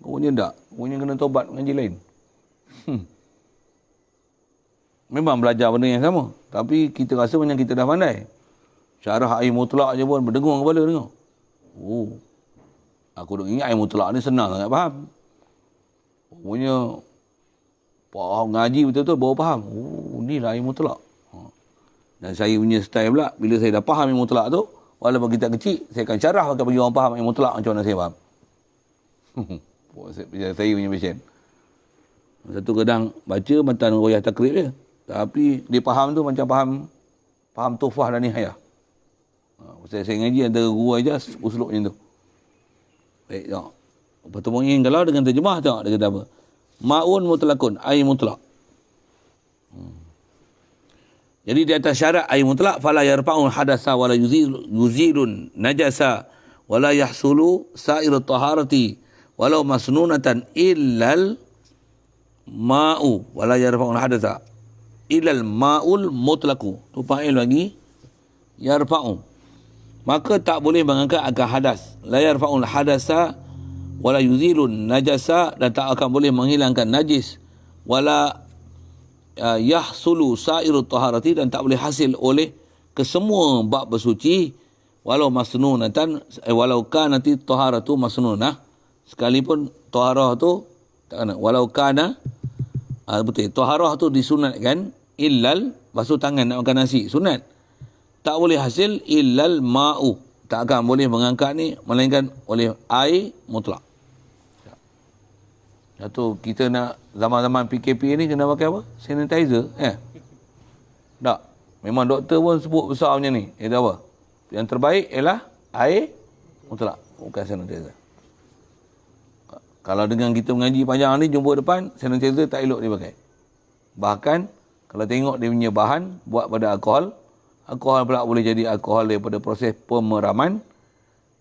Rupanya tak. Rupanya kena tobat mengaji lain. Memang belajar benda yang sama. Tapi kita rasa macam kita dah pandai. Syarah air mutlak je pun berdengung kepala dengar. Oh. Aku duk ingat air mutlak ni senang sangat faham. Rupanya faham ngaji betul-betul baru faham. Oh, inilah air mutlak. Dan saya punya style pula, bila saya dah faham air mutlak tu, Walaupun kita kecil, saya akan syarah akan bagi orang faham yang mutlak macam mana saya faham. Saya punya passion. Satu kadang baca matan royah takrib dia. Tapi dia faham tu macam faham tufah dan nihayah. Saya ngaji antara guru aja uslub macam tu. Baik, tengok. Pertemuan kalau dengan terjemah tengok dia kata apa. Ma'un mutlakun, air mutlak. Jadi di atas syarat air mutlak fala yarfa'un hadasa wala yuzilun najasa wala yahsulu sa'iru taharati walau masnunatan illal ma'u wala yarfa'un hadasa illal ma'ul mutlaku. Tu fa'il lagi yarfa'u. Maka tak boleh mengangkat akan hadas. La yarfa'un hadasa wala yuzilun najasa, dan tak akan boleh menghilangkan najis, wala yahsulu sa'iru taharati, dan tak boleh hasil oleh kesemua bab bersuci, walau masnunatan walau kanati taharatu masnunah, sekalipun taharah tu tak kena, walau kana betul taharah tu disunatkan, illal basuh tangan nak makan nasi sunat, tak boleh hasil illal ma'u, tak akan boleh mengangkat ni melainkan oleh air mutlak. Satu kita nak zaman-zaman PKP ni kena pakai apa? Sanitizer, tak. Memang doktor pun sebut besar macam ni. Dia apa? Yang terbaik ialah air mutlak, bukan sanitizer. Kalau dengan kita mengaji panjang ni, jumpa depan, sanitizer tak elok dipakai. Bahkan kalau tengok dia punya bahan buat pada alkohol pula boleh jadi alkohol daripada proses pemeraman.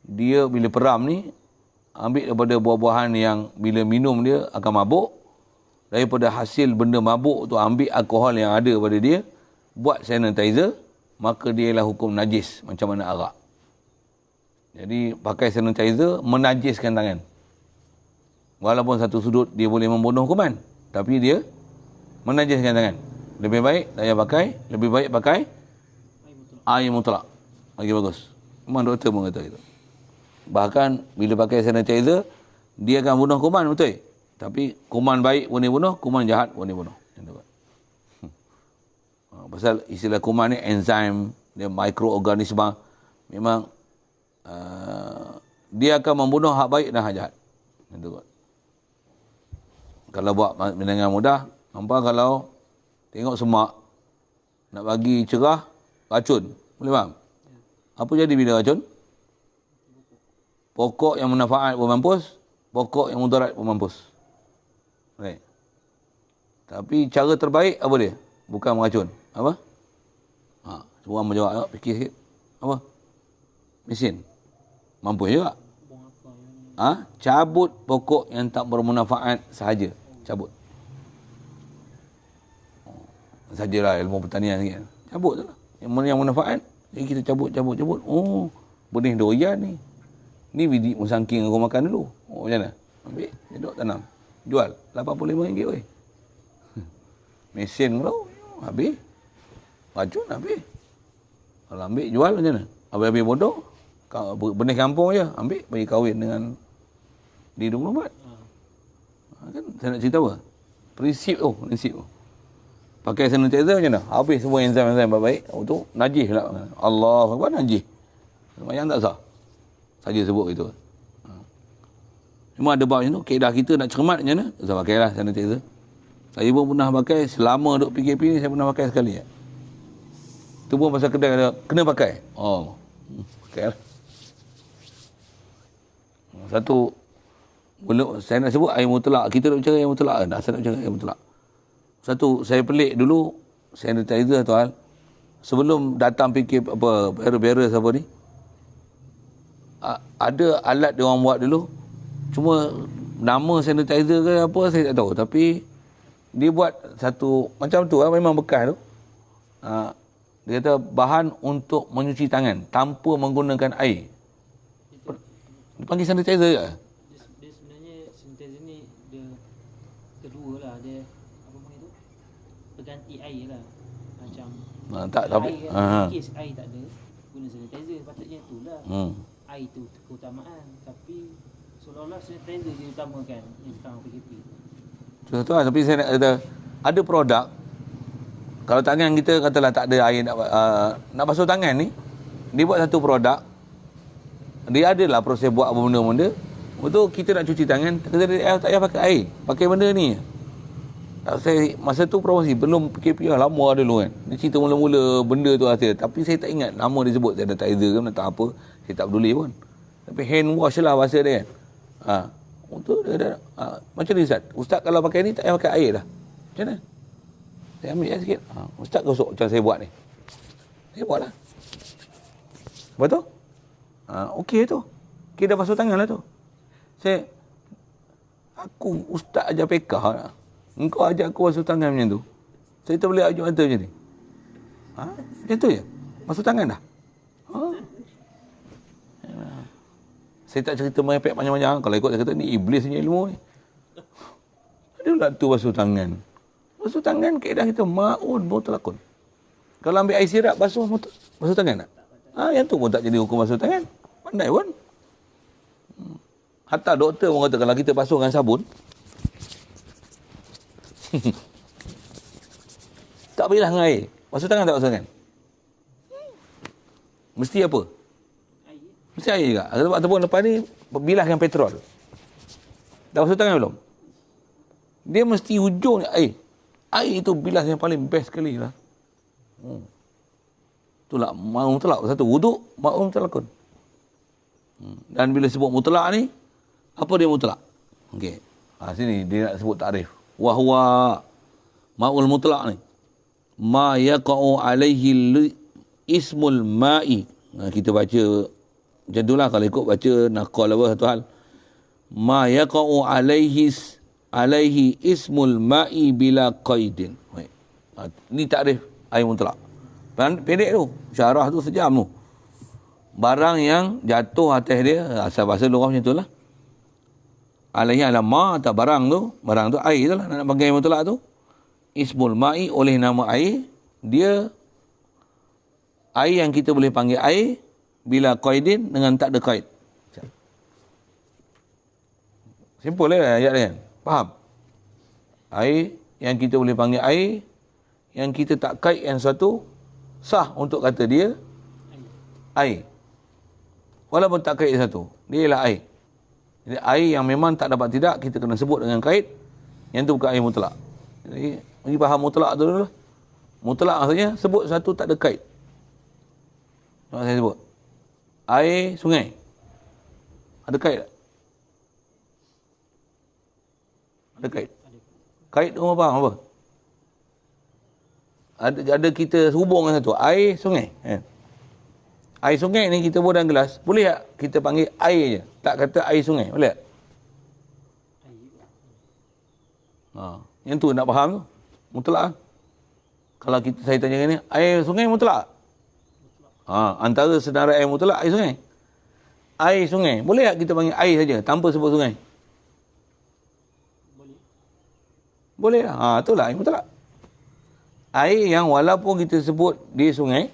Dia bila peram ni ambil daripada buah-buahan yang bila minum dia akan mabuk. Daripada hasil benda mabuk tu ambil alkohol yang ada pada dia, buat sanitizer, maka dia ialah hukum najis macam mana arak. Jadi pakai sanitizer menajiskan tangan. Walaupun satu sudut dia boleh membunuh kuman, tapi dia menajiskan tangan. Lebih baik tak payah pakai, lebih baik pakai air mutlak. Lagi bagus. Memang doktor pun kata itu. Bahkan bila pakai sanitizer, dia akan bunuh kuman, betul? Tapi kuman baik boleh bunuh, kuman jahat boleh bunuh. Pasal istilah kuman ni enzim, dia mikroorganisma. Memang dia akan membunuh hak baik dan hak jahat. Kalau buat dengan mudah, nampak kalau tengok semak, nak bagi cerah, racun. Boleh faham? Apa jadi bila racun? Pokok yang manfaat pun mampus, pokok yang mudarat pun mampus. Right. Tapi cara terbaik apa dia? Bukan meracun. Apa? Semua orang menjawab, fikir sikit. Apa? Mesin. Mampus juga. Cabut pokok yang tak bermanfaat sahaja. Cabut. Sajalah ilmu pertanian sikit. Cabut je lah. Yang mana yang manfaat, jadi kita cabut. Oh, benih doyan ni. Ni bidik musangking aku makan dulu. Oh, macam mana? Ambil, duduk tanam. Jual. RM85 weh. Mesin kau, habis. Racun habis. Kalau ambil, jual macam mana? Habis-habis bodoh. Benih kampung je. Ambil, bagi kahwin dengan D24. Kan, saya nak cerita apa? Prinsip tu. Pakai sanitizer macam mana? Habis semua enzim-enzim baik-baik. Tu, najis pula. Allah, apa najis? Semayang tak sah. Saja sebut itu. Memang ada bab macam tu. Keedah kita nak cermat macam mana? Saya pakailah sanitizer. Saya pun pernah pakai, selama duduk PKP ni saya pernah pakai sekali. Tu pun pasal kedai kata, kena pakai. Oh, pakailah. Satu, saya nak sebut air mutlak. Kita nak bicara air mutlak kan? Saya nak bicara air mutlak. Satu, saya pelik dulu, sanitizer tuan. Sebelum datang PKP, beres apa ni, ada alat dia orang buat dulu, cuma nama sanitizer ke apa saya tak tahu, tapi dia buat satu macam tu memang bekas tu. Dia kata bahan untuk menyuci tangan tanpa menggunakan air. Dia panggil sanitizer ke? Dia sebenarnya sanitizer ni dia kedua lah, dia apa panggil tu, berganti air lah. Macam tak tapi kes air tak ada, guna sanitizer, patutnya itulah. Air tu keutamaan, tapi seolah-olah sanitizer dia utamakan yang sekarang PKP. Contoh lah, tapi saya nak kata ada produk, kalau tangan kita katalah tak ada air nak basuh tangan ni, dia buat satu produk, dia adalah proses buat benda-benda. Betul, kita nak cuci tangan, kata dia tak payah pakai air, pakai benda ni. Saya masa tu promosi belum PKP lah, lama dulu kan. Dia cerita mula-mula benda tu ada, tapi saya tak ingat nama dia sebut sanitizer ke tak apa, saya tak peduli pun. Tapi hand wash lah bahasa dia kan. Untuk dia macam ni Ustaz kalau pakai ni tak payah pakai air dah. Macam mana? Saya ambil sikit. Ustaz gosok macam saya buat ni. Saya buat lah. Betul? Okey tu. Kita dah basuh tangan lah tu. Aku Ustaz ajar pekah lah. Engkau ajak aku basuh tangan macam tu. Saya tak boleh ajak mata macam ni. Macam tu je? Basuh tangan dah? Saya tak cerita merepek panjang-panjang. Kalau ikut saya kata ni iblis punya ilmu ni. Ada pula tu basuh tangan. Basuh tangan kaedah kita ma'un mutlaqun. Kalau ambil air sirap basuh tangan tak? Yang tu pun tak jadi hukum basuh tangan. Pandai pun. Hatta doktor pun kata kalau kita basuh dengan sabun, tak bilah dengan air. Basuh tangan tak basuh tangan? Mesti apa? Mesti air juga. Ataupun lepas ni bilah dengan petrol. Dah basuh tangan belum? Dia mesti hujung air. Air itu bilas yang paling best sekali lah. Itulah ma'un mutlaq. Satu, wuduk ma'un mutlaqun. Dan bila sebut mutlaq ni, apa dia mutlaq? Okey. Sini dia nak sebut takrif. Wahwa ma'ul mutlaq ni ma yaqa'u alaihi ismul ma'i. Kita baca macam itulah kalau ikut baca naqal apa satu hal. Ma yaqa'u alaihi ismul ma'i bila qaidin. Ni takrif air mutlaq. Pendek tu, syarah tu sejam tu. Barang yang jatuh atas dia, asal bahasa lorah macam itulah. Alaihi ala ma atau barang tu air tu lah, nak panggil air mutlaq tu. Ismul ma'i oleh nama air, dia air yang kita boleh panggil air bila qaidin dengan tak ada qaid. Simple lah ayat dia. Faham? Air yang kita boleh panggil air, yang kita tak qaid yang satu, sah untuk kata dia air. Walaupun tak qaid satu, dia ialah air. Jadi air yang memang tak dapat tidak, kita kena sebut dengan qaid, yang tu bukan air mutlak. Jadi, bagi faham mutlak tu dulu. Mutlak maksudnya, sebut satu tak ada qaid. Macam saya sebut. Air sungai. Ada qaid tak? Ada qaid. Qaid tu orang faham apa? Ada kita hubung dengan satu. Air sungai. Air sungai ni kita buat dalam gelas. Boleh tak kita panggil air je? Tak kata air sungai. Boleh tak? Yang tu nak faham tu. Mutlak. Kalau saya tanya ni, air sungai mutlak? Antara senarai air mutlak, air sungai. Air sungai. Boleh tak kita panggil air saja tanpa sebut sungai? Boleh lah. Itulah air mutlak. Air yang walaupun kita sebut di sungai,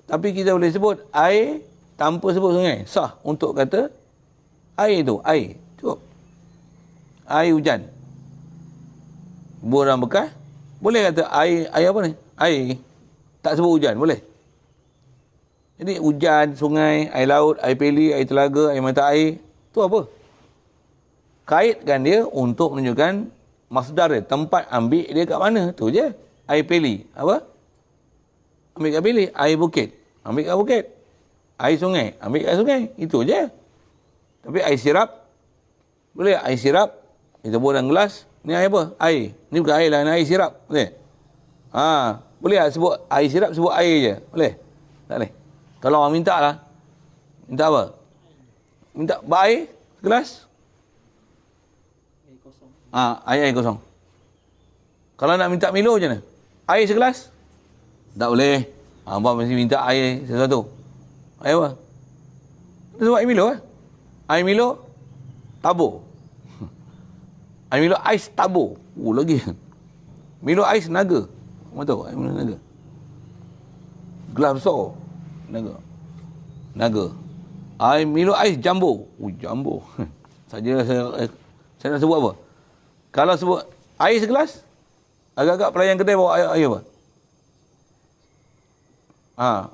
tapi kita boleh sebut air tanpa sebut sungai. Sah untuk kata air tu. Air. Cukup. Air hujan. Borang bekas. Boleh kata air apa ni? Air. Tak sebut hujan. Boleh. Jadi hujan, sungai, air laut, air peli, air telaga, air mata air. Tu apa? Kaitkan dia untuk menunjukkan masdar dia. Tempat ambil dia kat mana. Tu je. Air peli. Apa? Ambil kat peli. Air bukit. Ambil kat bukit. Air sungai. Ambil kat sungai. Itu je. Tapi air sirap. Boleh air sirap. Kita buat dalam gelas. Ni air apa? Air. Ni bukan air lah. Ni air sirap. Boleh? Boleh tak sebut air sirap, sebut air je? Boleh? Tak boleh. Kalau orang minta lah. Minta apa? Minta air. Gelas. Air kosong. Air kosong. Kalau nak minta Milo macam mana? Air segelas? Tak boleh. Abang mesti minta air sesuatu. Air apa? Kita sebut air Milo eh? Air Milo tabur. Air Milo ais tabur. Lagi. Milo ais naga. Kamu tahu air Milo naga? Gelas besar. Naga. Air Milo ais jambo. Jambo. Saja saya nak sebut apa? Kalau sebut air segelas, agak-agak pelayan kedai bawa air apa?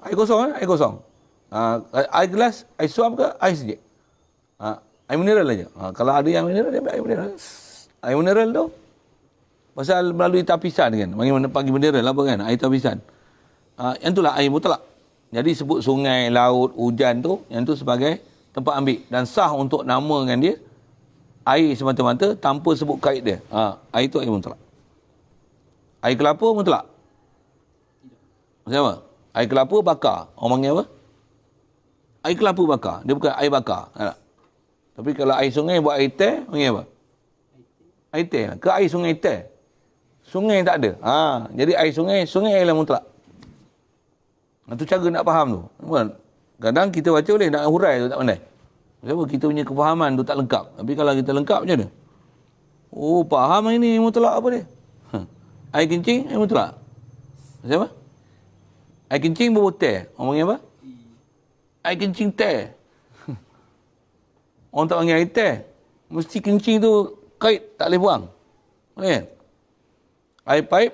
Air kosong. Air kosong. Air gelas, air suam ke air sejuk? Air mineral aja. Kalau ada yang mineral, dia ambil air mineral. Air mineral tu pasal melalui tapisan kan. Bagaimana pagi mineral apa kan? Air tapisan. Yang itulah air mutlak. Jadi sebut sungai, laut, hujan tu, yang tu sebagai tempat ambil. Dan sah untuk namakan dia air semata-mata tanpa sebut kait dia. Air tu air mutlak. Air kelapa mutlak. Maksudnya apa? Air kelapa bakar. Orang panggil apa? Air kelapa bakar. Dia bukan air bakar. Tak? Tapi kalau air sungai buat air teh, panggil apa? Air teh. Ke air sungai teh? Sungai tak ada. Jadi air sungai, sungai ialah mutlak. Itu cara nak faham tu. Kadang kita baca boleh, nak hurai tu tak pandai. Sebab kita punya kefahaman tu tak lengkap. Tapi kalau kita lengkap macam mana? Oh, faham ini mutlak apa dia? Air kencing, air mutlak. Siapa? Air kencing berbau teh. Orang panggil apa? Air kencing teh. Orang tak panggil air teh. Mesti kencing tu kait, tak boleh buang. Kan? Air paip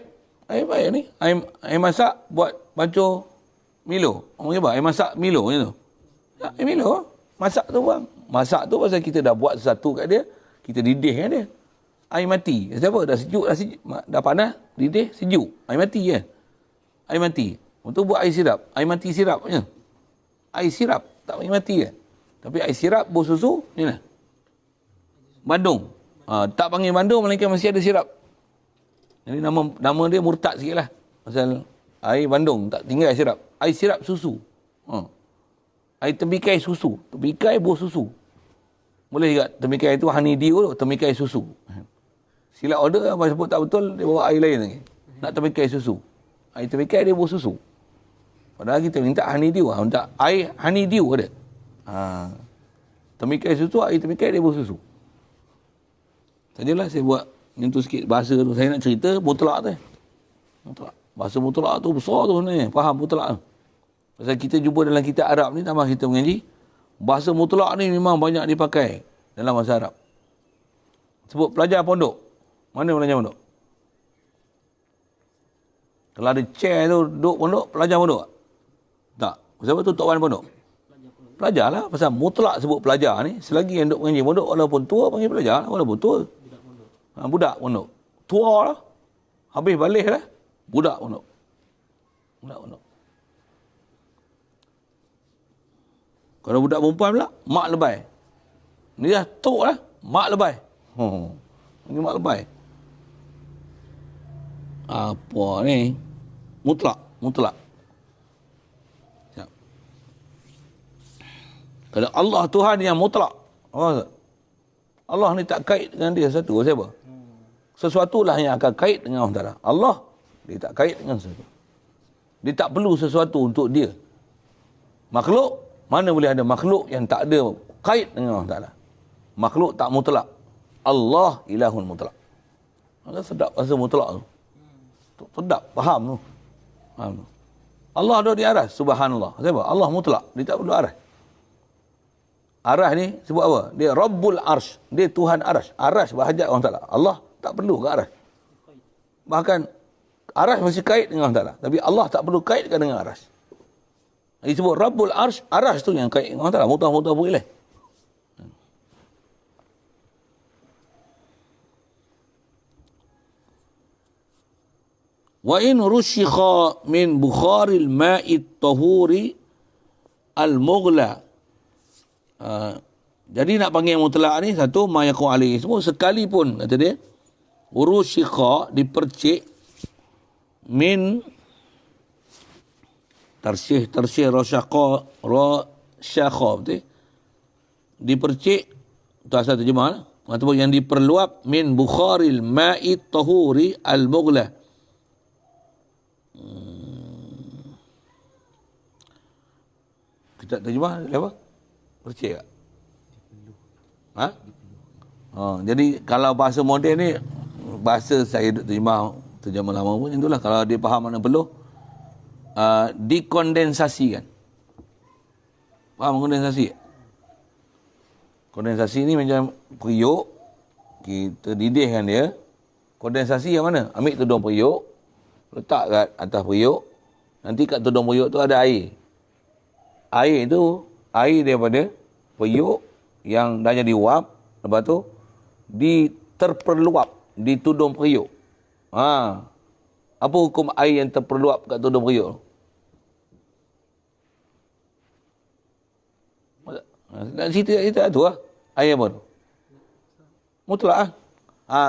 ni. Air masak buat baju Milo. Orang panggil apa? Air masak Milo macam tu. Air Milo. Masak tu buang. Masak tu pasal kita dah buat sesuatu kat dia. Kita didih kan dia. Air mati. Siapa? Dah sejuk, dah panas, didih, sejuk. Air mati kan? Air mati. Untuk buat air sirap. Air mati sirap macam. Air sirap. Tak air mati kan? Tapi air sirap, bau susu, ni lah. Bandung. Tak panggil bandung, melainkan masih ada sirap. Jadi nama dia murtad sikit lah. Pasal air bandung, tak tinggal air sirap. Air sirap susu. Air tembikai susu. Tembikai bau susu. Boleh juga tembikai itu honeydew tu, tembikai susu. Silap order, apa sebut tak betul, dia bawa air lain lagi. Nak tembikai susu. Air tembikai dia bau susu. Padahal kita minta honeydew. Minta air honeydew ada. Tembikai susu, air tembikai dia bau susu. Sajalah saya buat yang tu sikit bahasa tu. Saya nak cerita mutlak tu. Mutlak. Bahasa mutlak tu besar tu sebenarnya. Faham mutlak tu. Pasal kita jumpa dalam kitab Arab ni, tambah kita mengaji, bahasa mutlak ni memang banyak dipakai dalam bahasa Arab. Sebut pelajar pondok. Mana pelajar pondok? Kalau ada chair tu duduk pondok, pelajar pondok tak? Siapa tu Tok Wan pondok? Pelajar lah. Pasal mutlak sebut pelajar ni, selagi yang duduk mengaji pondok, walaupun tua panggil pelajar, walaupun tua. Budak pondok. Tua lah. Habis balik lah. Budak pondok. Budak pondok. Kalau budak perempuan pula, mak lebay. Ni dah tok lah, mak lebay. Ini mak lebay. Apa ni? Mutlak. Siap. Kalau Allah Tuhan yang mutlak. Allah ni tak kait dengan dia satu. Siapa? Sesuatulah yang akan kait dengan Allah Ta'ala. Allah, dia tak kait dengan sesuatu. Dia tak perlu sesuatu untuk dia. Makhluk, mana boleh ada makhluk yang tak ada kait dengan Allah Ta'ala. Makhluk tak mutlak. Allah ilahun mutlak. Maka sedap rasa mutlak tu. Sedap, faham tu. Allah ada di aras, subhanallah. Siapa? Allah mutlak. Dia tak perlu aras. Aras ni sebut apa? Dia Rabbul Arsh. Dia Tuhan Arsh. Arsh berhajat Allah Ta'ala. Allah tak perlu ke aras. Bahkan aras masih kait dengan Allah Ta'ala. Tapi Allah tak perlu kaitkan dengan aras. Disebut Rabbul Arsh. Aras tu yang kait dengan Allah Ta'ala. Mutah-mutah ilaih. Wa in rushikha min bukharil ma'id tahuri al-mughla. Jadi nak panggil mutlak ni, satu ma yakun alaihi, semua sekalipun kata dia rushikha, dipercik, min tarsih rasyaqa betul, dipercik tu asal terjemah ataupun yang diperluap, min bukharil ma'id tahuri al-mughla. Kita terjemah apa? Percik tak? Jadi kalau bahasa moden ni, bahasa saya terjemah lama pun macam itulah. Kalau dia faham mana perlu, dikondensasikan. Faham kondensasi? Kondensasi ni macam periuk, kita didihkan dia. Kondensasi yang mana? Ambil tudung periuk, letak kat atas periuk, nanti kat tudung periuk tu ada air. air tu, air daripada periuk yang dah jadi uap, lepas tu terperluap di tudung periuk. Apa hukum air yang terperluap kat tudung periuk? Nak cerita tu lah. Air apa tu? Mutlak lah.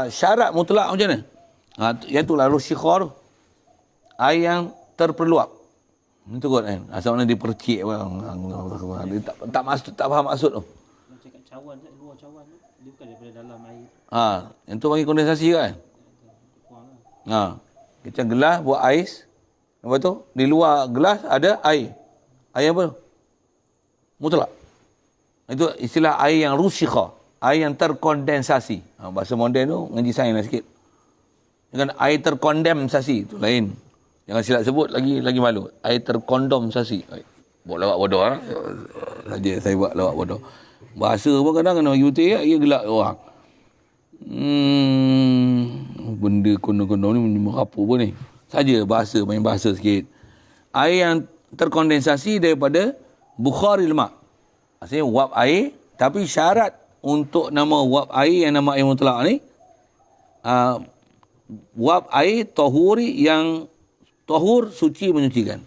Syarat mutlak macam mana? Yang tu lah rusyikhah tu. Air yang terperluap. Itu kot kan. Asal mana dipercik. Dia tak faham maksud tu. Kalau cakap cawan, luar cawan tu, dia bukan daripada dalam air. Yang tu panggil kondensasi kan? Kurang lah. Macam gelas buat ais. Lepas tu, di luar gelas ada air. Air apa tu? Mutlak. Itu istilah air yang rusyikhah. Air yang terkondensasi. Bahasa moden tu, ngaji sains lah sikit. Dengan air terkondensasi, tu lain. Jangan silap sebut, lagi malu. Air terkondensasi. Buat lawak bodoh. Saja saya buat lawak bodoh. Bahasa pun kadang kena bagi putih, ia gelak orang. Benda kono-kono ni merapu pun ni. Saja bahasa, main bahasa sikit. Air yang terkondensasi daripada bukharil ma'. Maksudnya uap air, tapi syarat untuk nama uap air yang nama air mutlak ni, uap air tahuri yang tahur suci menyucikan.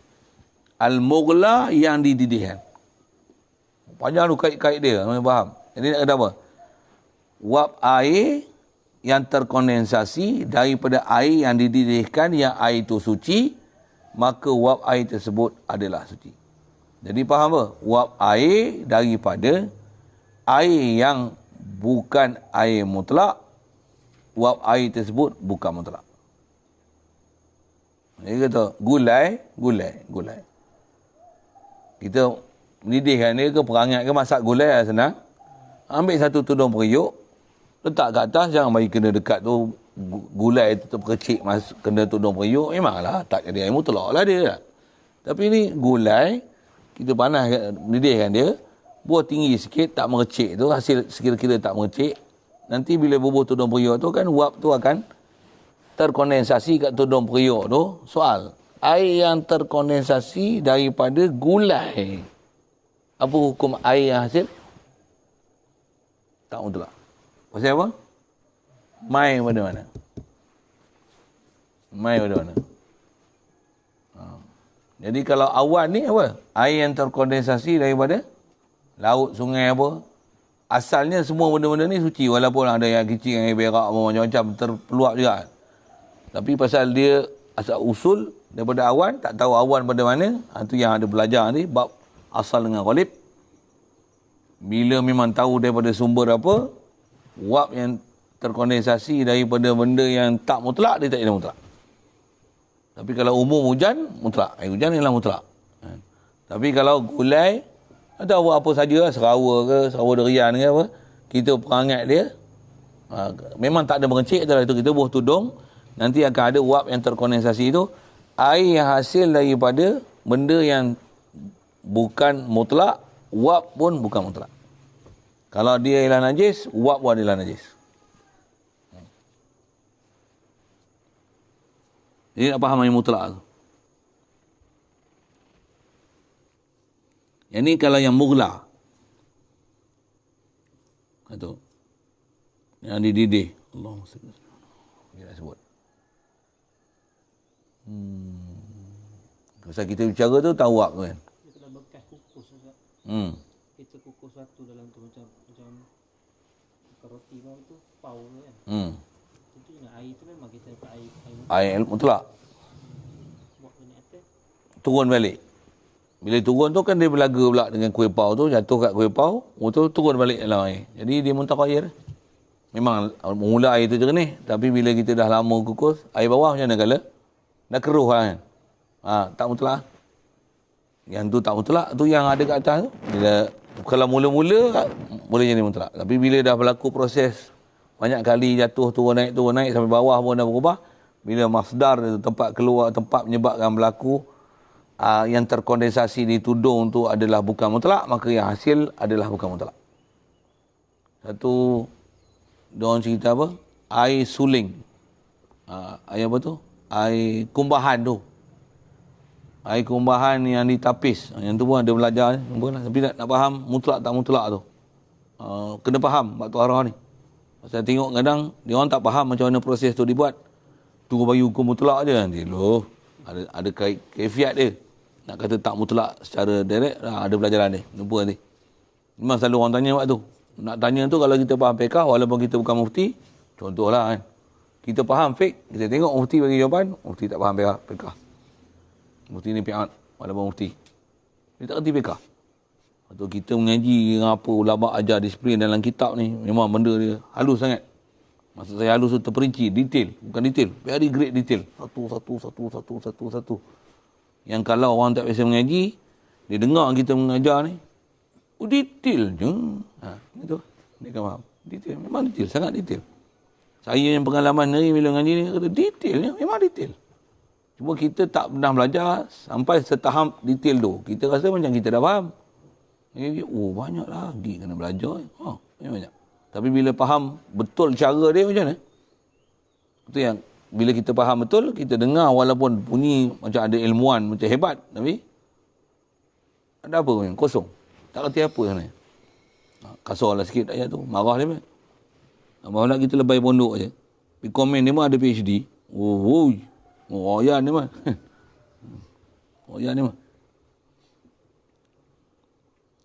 Al-mughla yang dididihkan. Panjang tu kait-kait dia, mana faham? Jadi nak kata apa? Uap air yang terkondensasi daripada air yang dididihkan, yang air itu suci, maka uap air tersebut adalah suci. Jadi faham apa? Uap air daripada air yang bukan air mutlak, uap air tersebut bukan mutlak. Dia kata gulai. Kita mendidihkan dia ke perangat ke masak gulai lah senang. Ambil satu tudung periuk, letak kat atas, jangan bagi kena dekat tu gulai tu terpercik kena tudung periuk. Memanglah tak jadi air mutlak lah dia. Tapi ni gulai, kita panas mendidihkan dia, buah tinggi sikit, tak merecik tu, hasil sekira-kira tak merecik. Nanti bila bubuh tudung periuk tu kan, uap tu akan terkondensasi kat tudung periuk tu. Soal, air yang terkondensasi daripada gulai, apa hukum air yang hasil? Tak mutlak. Pasal apa? Mai pada mana? Jadi kalau awan ni apa? Air yang terkondensasi daripada laut, sungai apa. Asalnya semua benda-benda ni suci. Walaupun ada yang kecil, air berak, macam-macam terpeluap juga. Tapi pasal dia asal usul daripada awan, tak tahu awan pada mana. Itu yang ada belajar ni, bab asal dengan ghalib. Bila memang tahu daripada sumber apa, uap yang terkondensasi daripada benda yang tak mutlak, dia tak jadi mutlak. Tapi kalau umum hujan, mutlak. Air hujan ialah mutlak. Tapi kalau gulai, atau apa saja, serawa derian ke apa, kita perangat dia, memang tak ada merecik, setelah itu kita buah tudung, nanti akan ada uap yang terkondensasi itu, air yang hasil daripada benda yang bukan mutlak, uap pun bukan mutlak. Kalau dia ialah najis, uap pun adalah najis. Jadi nak faham yang mutlak tu. Yang ni kalau yang mughla. Itu. Yang dididih. Allahumma salli. Dia nak sebut. Pasal kita bicara tu tawak tu kan. Dia kena bekas kukus Ustaz. Kita kukus satu dalam tu macam roti bawah tu pau tu kan. Itu dengan air tu memang kita dapat air mutlak. Buat kena atas. Turun balik. Bila turun tu kan dia berlaga pula dengan kuih pau tu, jatuh kat kuih pau, tu turun balik dalam air. Jadi dia muntaqayyir. Memang mula air tu jernih, tapi bila kita dah lama kukus, air bawah macam mana kala? Dah keruh kan. Tak mutlak. Yang tu tak mutlak, tu yang ada kat atas tu. Bila kalau mula-mula boleh jadi mutlak. Tapi bila dah berlaku proses banyak kali jatuh turun naik sampai bawah pun dah berubah, bila masdar tu, tempat keluar, tempat menyebabkan berlaku yang terkondensasi di tudung tu adalah bukan mutlak, maka yang hasil adalah bukan mutlak. Satu, diorang cerita apa? Air suling. Air apa tu? Air kumbahan tu. Air kumbahan yang ditapis. Yang tu pun ada belajar. Tapi nak faham mutlak tak mutlak tu. Kena faham bab taharah ni. Saya tengok kadang dia orang tak faham macam mana proses tu dibuat. Tunggu bagi hukum mutlak je nanti. Loh, ada kaifiat dia. Nak kata tak mutlak secara direct, ada pelajaran dia. Jumpa nanti. Memang selalu orang tanya waktu tu. Nak tanya tu kalau kita faham fiqh, walaupun kita bukan mufti, contohlah kan. Kita faham fiqh, kita tengok mufti bagi jawapan, mufti tak faham fiqh. Mufti ni pi'at, walaupun mufti. Dia tak kerti fiqh. Atau kita mengaji dengan apa ulama ajar disiplin dalam kitab ni, memang benda dia halus sangat. Maksud saya halus tu terperinci, detail. Bukan detail, very great detail. Satu. Yang kalau orang tak biasa mengaji, dia dengar kita mengajar ni, detail je. Itu. Dia kan faham. Detail, memang detail, sangat detail. Saya yang pengalaman ni bila mengaji ni, kata detailnya, memang detail. Cuma kita tak pernah belajar sampai setahap detail tu. Kita rasa macam kita dah faham. Banyak lagi kena belajar. Banyak. Tapi bila faham betul cara dia macam mana? Itu yang bila kita faham betul, kita dengar walaupun bunyi macam ada ilmuwan, macam hebat. Tapi ada apa pun? Kosong. Tak kerti apa sebenarnya. Kasarlah sikit ayat tu. Marah dia pun. Malah kita lebay pondok je. Di komen dia pun ada PhD. Royan dia pun. Royan dia pun.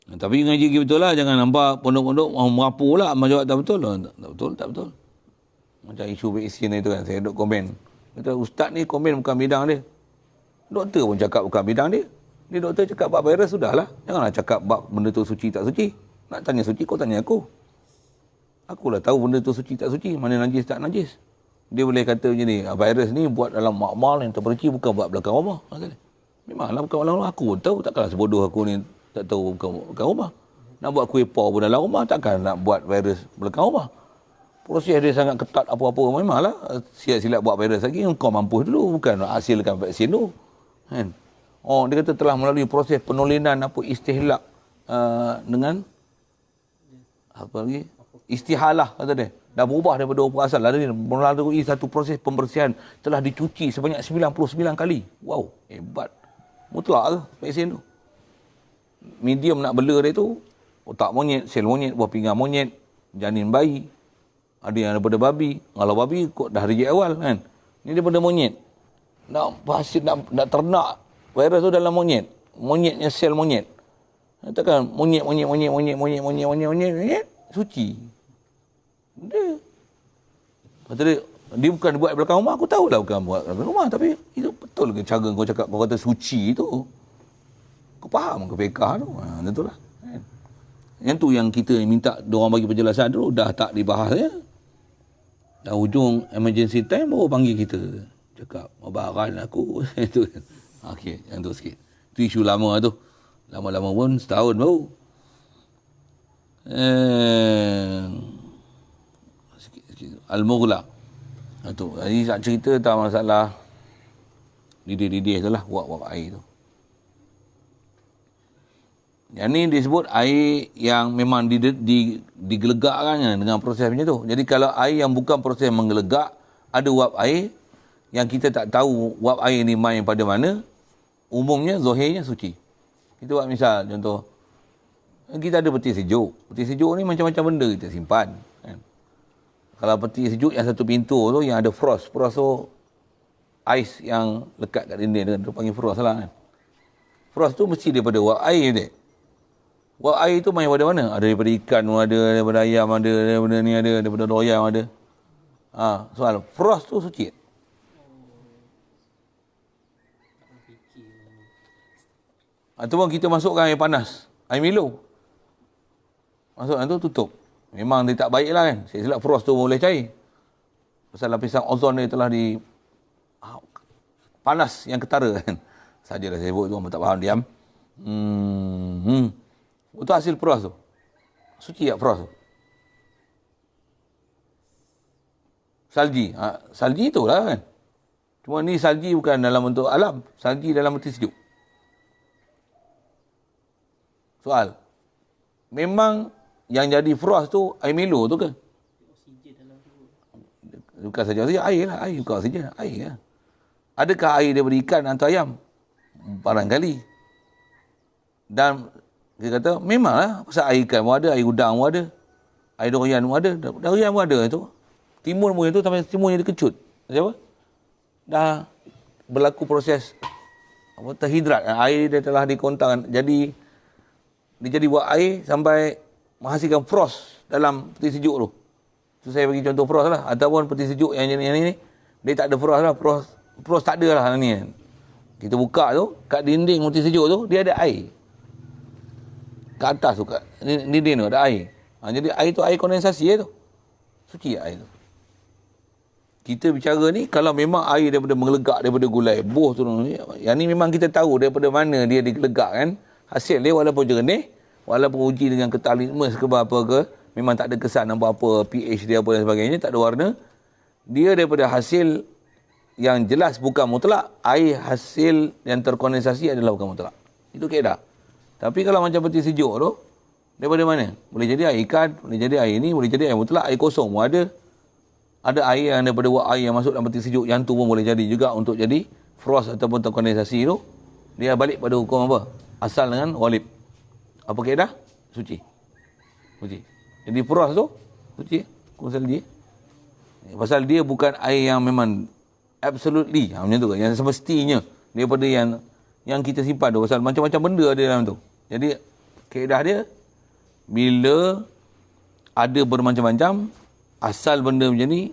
Tapi ngaji betul lah. Jangan nampak pondok-pondok merapu lah. Jawab tak betul. Tak betul. Macam isu vaksin itu kan. Saya duduk komen. Kata, ustaz ni komen bukan bidang dia. Doktor pun cakap bukan bidang dia. Dia doktor cakap bab virus, sudahlah. Janganlah cakap bab benda tu suci tak suci. Nak tanya suci, kau tanya aku. Akulah tahu benda tu suci tak suci. Mana najis tak najis. Dia boleh kata macam ni, virus ni buat dalam makmal yang terperinci, bukan buat belakang rumah. Memanglah bukan belakang rumah. Aku pun tahu. Takkanlah sebodoh aku ni tak tahu bukan belakang rumah. Nak buat kuih por pun dalam rumah. Takkan nak buat virus belakang rumah. Proses dia sangat ketat apa-apa. Memanglah silap-silap buat virus lagi. Kau mampus dulu. Bukan nak hasilkan vaksin tu. Kan? Dia kata telah melalui proses penulinan istihlak dengan apa lagi? Istihalah kata dia. Dah berubah daripada huruf asal. Melalui satu proses pembersihan telah dicuci sebanyak 99 kali. Wow, hebat. Mutlak ke vaksin tu. Medium nak bela dia tu, otak monyet, sel monyet, buah pinggang monyet, janin bayi. Ada yang daripada babi. Kalau babi kok dah reject awal kan. Ni daripada monyet. Nak ternak virus tu dalam monyet. Monyetnya sel monyet. Katakan monyet suci. Dia. Kata dia bukan buat belakang rumah. Aku tahulah bukan buat belakang rumah. Tapi itu betul ke cara kau cakap, kau kata suci tu? Kau faham ke fiqah tu? Tentulah. Yang tu yang kita minta diorang bagi penjelasan dulu. Dah tak dibahas ya. Dah hujung emergency time baru panggil kita. Cakap, mabaran aku. Itu kan. Okey, yang tu sikit. Itu isu lama tu. Lama-lama pun setahun baru. Sikit. Al-Mughla. Itu. Jadi nak cerita tak masalah didih-didih tu lah. Wak-wak air tu. Yang ni disebut air yang memang digelegakkan dengan proses macam tu. Jadi kalau air yang bukan proses menggelegak, ada wap air yang kita tak tahu wap air ni main pada mana, umumnya zahirnya suci. Kita buat misal contoh, kita ada peti sejuk. Peti sejuk ni macam-macam benda kita simpan. Kan? Kalau peti sejuk yang satu pintu tu yang ada frost. Frost tu ais yang lekat kat dinding, dia panggil frost lah kan. Frost tu mesti daripada wap air dia. Wap air tu main pada mana? Ada daripada ikan ada, daripada ayam ada, daripada ni ada, daripada royal ada. Soal frost tu suci. Ataupun kita masukkan air panas, air Milo. Masukkan tu tutup. Memang dia tak baik lah kan. Saya silap frost tu boleh cair. Pasal lapisan ozon dia telah di panas yang ketara kan. Sajalah saya sebut tu, orang tak faham, diam. Itu hasil frost tu. Suci tak frost tu? Salji. Salji tu lah kan. Cuma ni salji bukan dalam bentuk alam. Salji dalam peti sejuk. Soal. Memang yang jadi frost tu air Milo tu ke? Bukan saja air lah. Air bukan oksigen. Air lah. Adakah air daripada ikan atau ayam? barangkali. Dan dia kata, memanglah, pasal air ikan pun ada, air udang pun ada, air durian pun ada, durian pun ada itu. Timun pun itu, sampai timunnya dia kecut. Macam apa? Dah berlaku proses terhidrat. Air dia telah dikontang. Jadi, dia jadi buat air sampai menghasilkan frost dalam peti sejuk tu. Tu saya bagi contoh frost lah. Ataupun peti sejuk yang ni, dia tak ada frost lah. Frost tak ada lah ni. Kita buka tu, kat dinding peti sejuk tu, dia ada air. Kat atas tu, kat dinding tu ada air. Jadi air tu air kondensasi tu. Suci air tu. Kita bicara ni, kalau memang air daripada mengelegak, daripada gulai, boh tu, yang ni memang kita tahu daripada mana dia digelegak kan. Hasil dia walaupun jernih, walaupun uji dengan kental litmus ke apa ke, memang tak ada kesan apa-apa, pH dia apa dan sebagainya, tak ada warna. Dia daripada hasil yang jelas bukan mutlak, air hasil yang terkondensasi adalah bukan mutlak. Itu kaedah. Tapi kalau macam peti sejuk tu, daripada mana? Boleh jadi air ikan, boleh jadi air ni, boleh jadi air mutlak, air kosong pun ada. Ada air yang daripada wak air yang masuk dalam peti sejuk, yang tu pun boleh jadi juga untuk jadi frost ataupun terkondensasi tu. Dia balik pada hukum apa? Asal dengan ghalib. Apa kaedah? Suci. Suci. Jadi frost tu, suci. Pasal dia. Pasal dia bukan air yang memang absolutely, macam tu, yang semestinya daripada yang kita simpan tu. Pasal macam-macam benda ada dalam tu. Jadi, kaedah dia, bila ada bermacam-macam, asal benda macam ni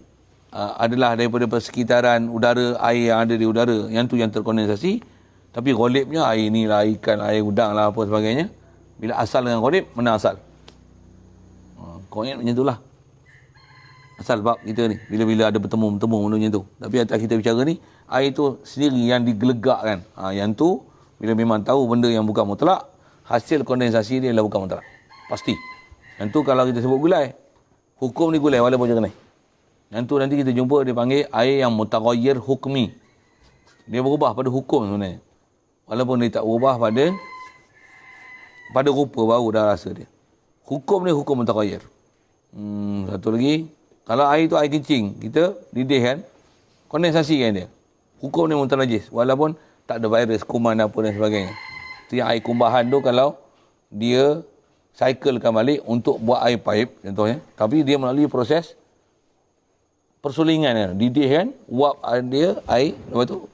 adalah daripada persekitaran udara, air yang ada di udara, yang tu yang terkondensasi. Tapi ghalibnya air ni lah, ikan, air udang lah, apa sebagainya. Bila asal dengan ghalib, mana asal? Kau ingat macam tu lah. Asal bab kita ni, bila-bila ada bertemu benda macam tu. Tapi atas kita bicara ni, air tu sendiri yang digelegakkan. Yang tu, bila memang tahu benda yang bukan mutlak, hasil kondensasi dia adalah bukan mutlak. Pasti. Yang tu kalau kita sebut gulai, hukum ni gulai walaupun jernih. Yang tu nanti kita jumpa dia panggil air yang mutaghayyir hukmi. Dia berubah pada hukum sebenarnya. Walaupun dia tak berubah pada rupa baru dah rasa dia. Hukum ni hukum mutaghayyir. Satu lagi, kalau air tu air kencing, kita didih kan, kondensasi kan dia. Hukum ni mutanajis. Walaupun tak ada virus, kuman apa dan sebagainya. Itu yang air kumbahan tu kalau dia cyclekan balik untuk buat air pipe contohnya. Tapi dia melalui proses persulingan, didih kan, uap dia air, lepas tu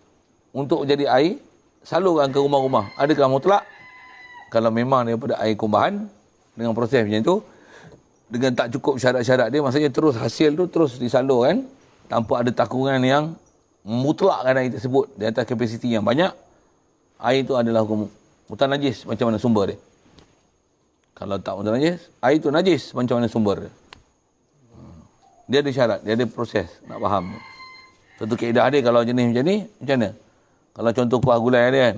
untuk jadi air, salurkan ke rumah-rumah. Adakah mutlak? Kalau memang daripada air kumbahan, dengan proses macam tu, dengan tak cukup syarat-syarat dia, maksudnya terus hasil tu terus disalurkan, tanpa ada takungan yang mutlakkan air tersebut di atas kapasiti yang banyak, air tu adalah hukum mutanajis macam mana sumber dia. Kalau tak mutanajis, air tu najis macam mana sumber dia. Dia ada syarat, dia ada proses, nak faham. Satu kaedah dia kalau jenis macam ni, macam mana? Kalau contoh kuah gulai dia kan,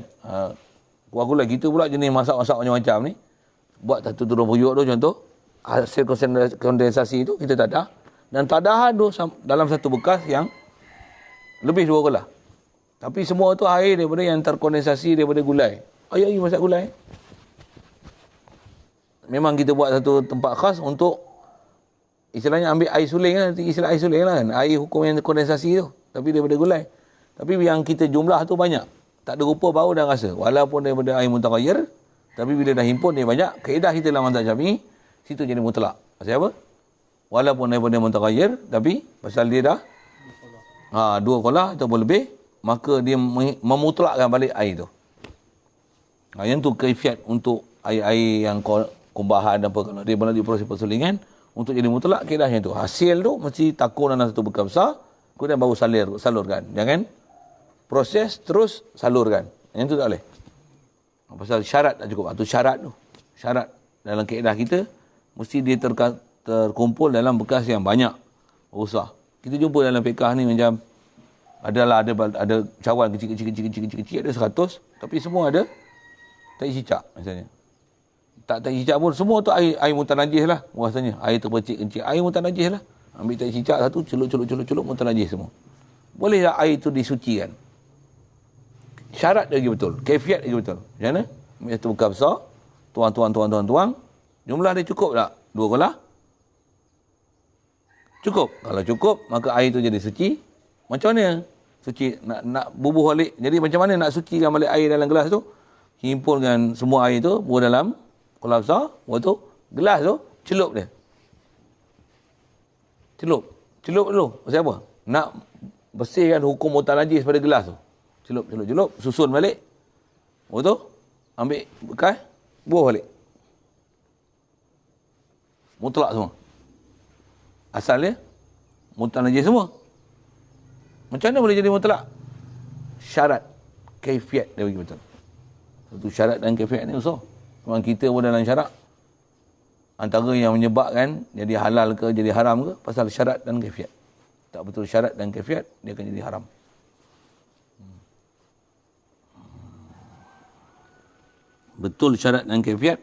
kuah gulai kita pula jenis masak-masak macam-macam ni, buat satu turun periuk tu contoh, hasil kondensasi itu kita tadah, dan tadahan tu dalam satu bekas yang lebih 2 gelas. Tapi semua tu air daripada yang terkondensasi daripada gulai. Air masak gulai. Memang kita buat satu tempat khas untuk istilahnya ambil air suling kan, istilah air suling lah kan, air hukum yang kondensasi tu, tapi daripada gulai. Tapi yang kita jumlah tu banyak, tak ada rupa bau dan rasa, walaupun daripada air mutaghayyir, tapi bila dah himpun dia banyak. Kaedah kita dalam mazhab Syafi'i, situ jadi mutlak. Pasal apa? Walaupun daripada mutaghayyir, tapi pasal dia dah 2 kolah ataupun lebih, maka dia memutlakkan balik air tu. Yang tu kaifiat untuk air-air yang kumbahan dan apa, kalau dia melalui proses persulingan untuk jadi mutlak, kaedahnya tu. Hasil tu mesti takur dalam satu bekas besar, kemudian baru salurkan. Jangan proses terus salurkan. Yang tu tak boleh. Pasal syarat tak cukup. Itu syarat tu. Syarat dalam kaedah kita, mesti dia terkumpul dalam bekas yang banyak. Besar. Kita jumpa dalam fiqah ni macam, ada cawan kecil-kecil, ada 100, tapi semua ada tak cicak misalnya. Tak cicak pun, semua tu air mutanajis lah. Rasanya, air terpercik kencing, air mutanajis lah. Ambil tak cicak satu, celup, mutanajis semua. Boleh tak air tu disucikan? Syarat lagi betul, kaifiat lagi betul. Macam mana? Ambil satu bekas besar, tuang. Jumlah dia cukup tak? 2 kolah? Cukup. Kalau cukup, maka air tu jadi suci. Macam mana Suci, nak bubuh balik. Jadi macam mana nak sucikan balik air dalam gelas tu? Himpunkan semua air tu, buah dalam kolam besar, lepas tu, gelas tu, celup dia. Celup dulu. Pasal apa? Nak bersihkan hukum mutan najis pada gelas tu. Celup, susun balik. Lepas tu, ambil bekas, buah balik. Mutlak semua. Asalnya, mutan najis semua. Macam mana boleh jadi mutlak? Syarat, kaifiat dia bagi betul. Satu syarat dan kaifiat ni besar. Memang kita pun dalam syarat. Antara yang menyebabkan jadi halal ke, jadi haram ke, pasal syarat dan kaifiat. Tak betul syarat dan kaifiat, dia akan jadi haram. Betul syarat dan kaifiat,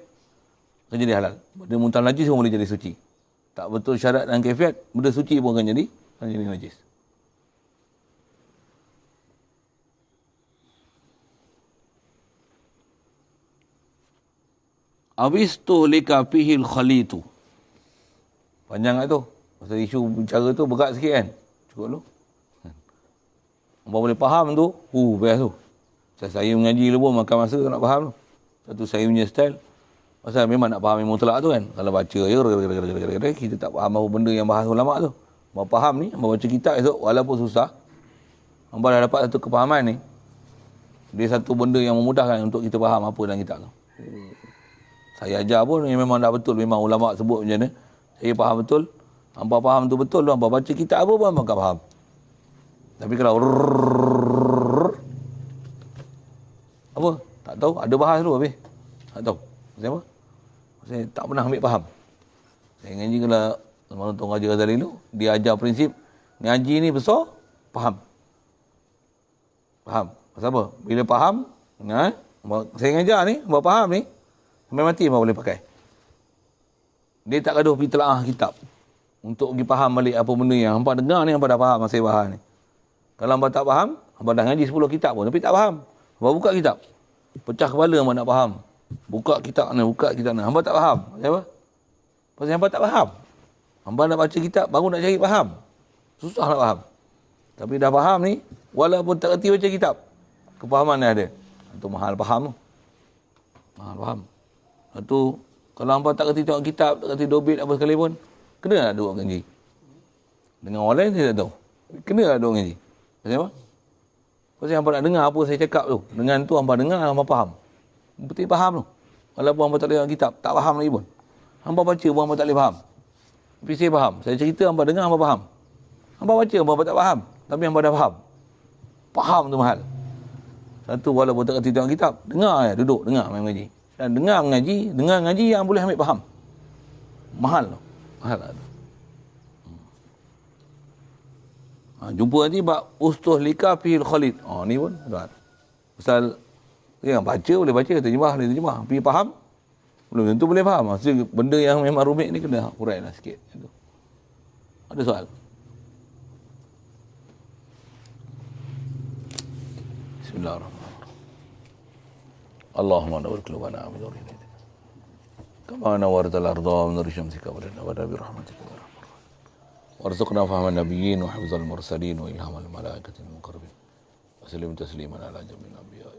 akan jadi halal. Benda mutan najis pun boleh jadi suci. Tak betul syarat dan kaifiat, benda suci pun akan jadi najis. Awistu lika fihil khalitu. Panjang tak tu? Pasal isu bicara tu berat sikit kan? Cukup dulu. Orang boleh faham tu, best tu. Saya mengaji dulu pun makan masa nak faham tu. Satu saya punya style. Pasal memang nak faham yang mutlak tu kan. Kalau baca je, kita tak faham apa benda yang bahas ulama tu. Hamba faham ni, hamba baca kitab esok, walaupun susah, hamba dah dapat satu kefahaman ni. Dia satu benda yang memudahkan untuk kita faham apa dalam kitab tu. Saya ajar pun memang dah betul. Memang ulama sebut macam mana. Saya faham betul. Hamba faham tu betul. Hamba baca kitab apa pun hamba akan faham. Tapi kalau apa? Tak tahu. Ada bahas dulu habis. Tak tahu. Maksudnya apa? Saya tak pernah ambil faham. Saya ngaji kalau Malam Tuan Raja Ghazali dulu, dia ajar prinsip ngaji ni besar, faham. Faham. Pasal apa? Bila faham, saya ngajar ni, hamba faham ni, sampai mati hamba boleh pakai. Dia tak gaduh pergi telaah kitab untuk pergi faham balik apa benda yang hamba dengar ni, hamba dah faham masa bahas ni. Kalau hamba tak faham, hamba dah ngaji 10 kitab pun tapi tak faham. Hamba buka kitab, pecah kepala hamba nak faham. Buka kitab ni, hamba tak faham. Pasal apa? Pasal hamba tak faham. Hamba nak baca kitab baru nak cari faham. Susah nak faham. Tapi dah faham ni, walaupun tak erti baca kitab, kefahaman dah ada. Itu mahal faham tu. Mahal faham. Itu kalau hangpa tak kerti tengok kitab, tak kerti dobit apa sekali pun, kena tak duduk ngaji? Dengan orang lain saya tak tahu. Kena tak duduk ngaji? Pasal apa? Pasal hangpa nak dengar apa saya cakap tu. Dengan tu hangpa dengar, hangpa faham. Betul faham tu. Walaupun hangpa tak boleh tengok kitab, tak faham lagi pun. Hangpa baca pun hangpa tak boleh faham. Tapi saya faham. Saya cerita hangpa dengar, hangpa faham. Hangpa baca, hangpa tak faham. Tapi hangpa dah faham. Faham tu mahal. Satu, walaupun tak kerti tengok kitab, dengar je, duduk, dengar main mengaji. Dan dengar ngaji yang boleh ambil faham. Mahal tu. Mahal tu. Jumpa nanti bab ustuh lika fil khalid. Ni pun tuan. Pasal yang baca boleh baca, terjemah boleh terjemah. Tapi faham? Belum tentu boleh faham. Maksudnya benda yang memang rumit ni kena urailah sikit. Ada soal? Bismillahirrahmanirrahim. Allahumma nawwir qulubana bi nuri hidayah. Kama nawwartal arda bi nuri syamsika wa nawwir bi rahmatika ya arhamar rahimin. Warzuqna fahman nabiyyin wa hifzal mursalin wa ilhamal malaikatil muqarrabin. Wa sallim tasliman ala jamil anbiya.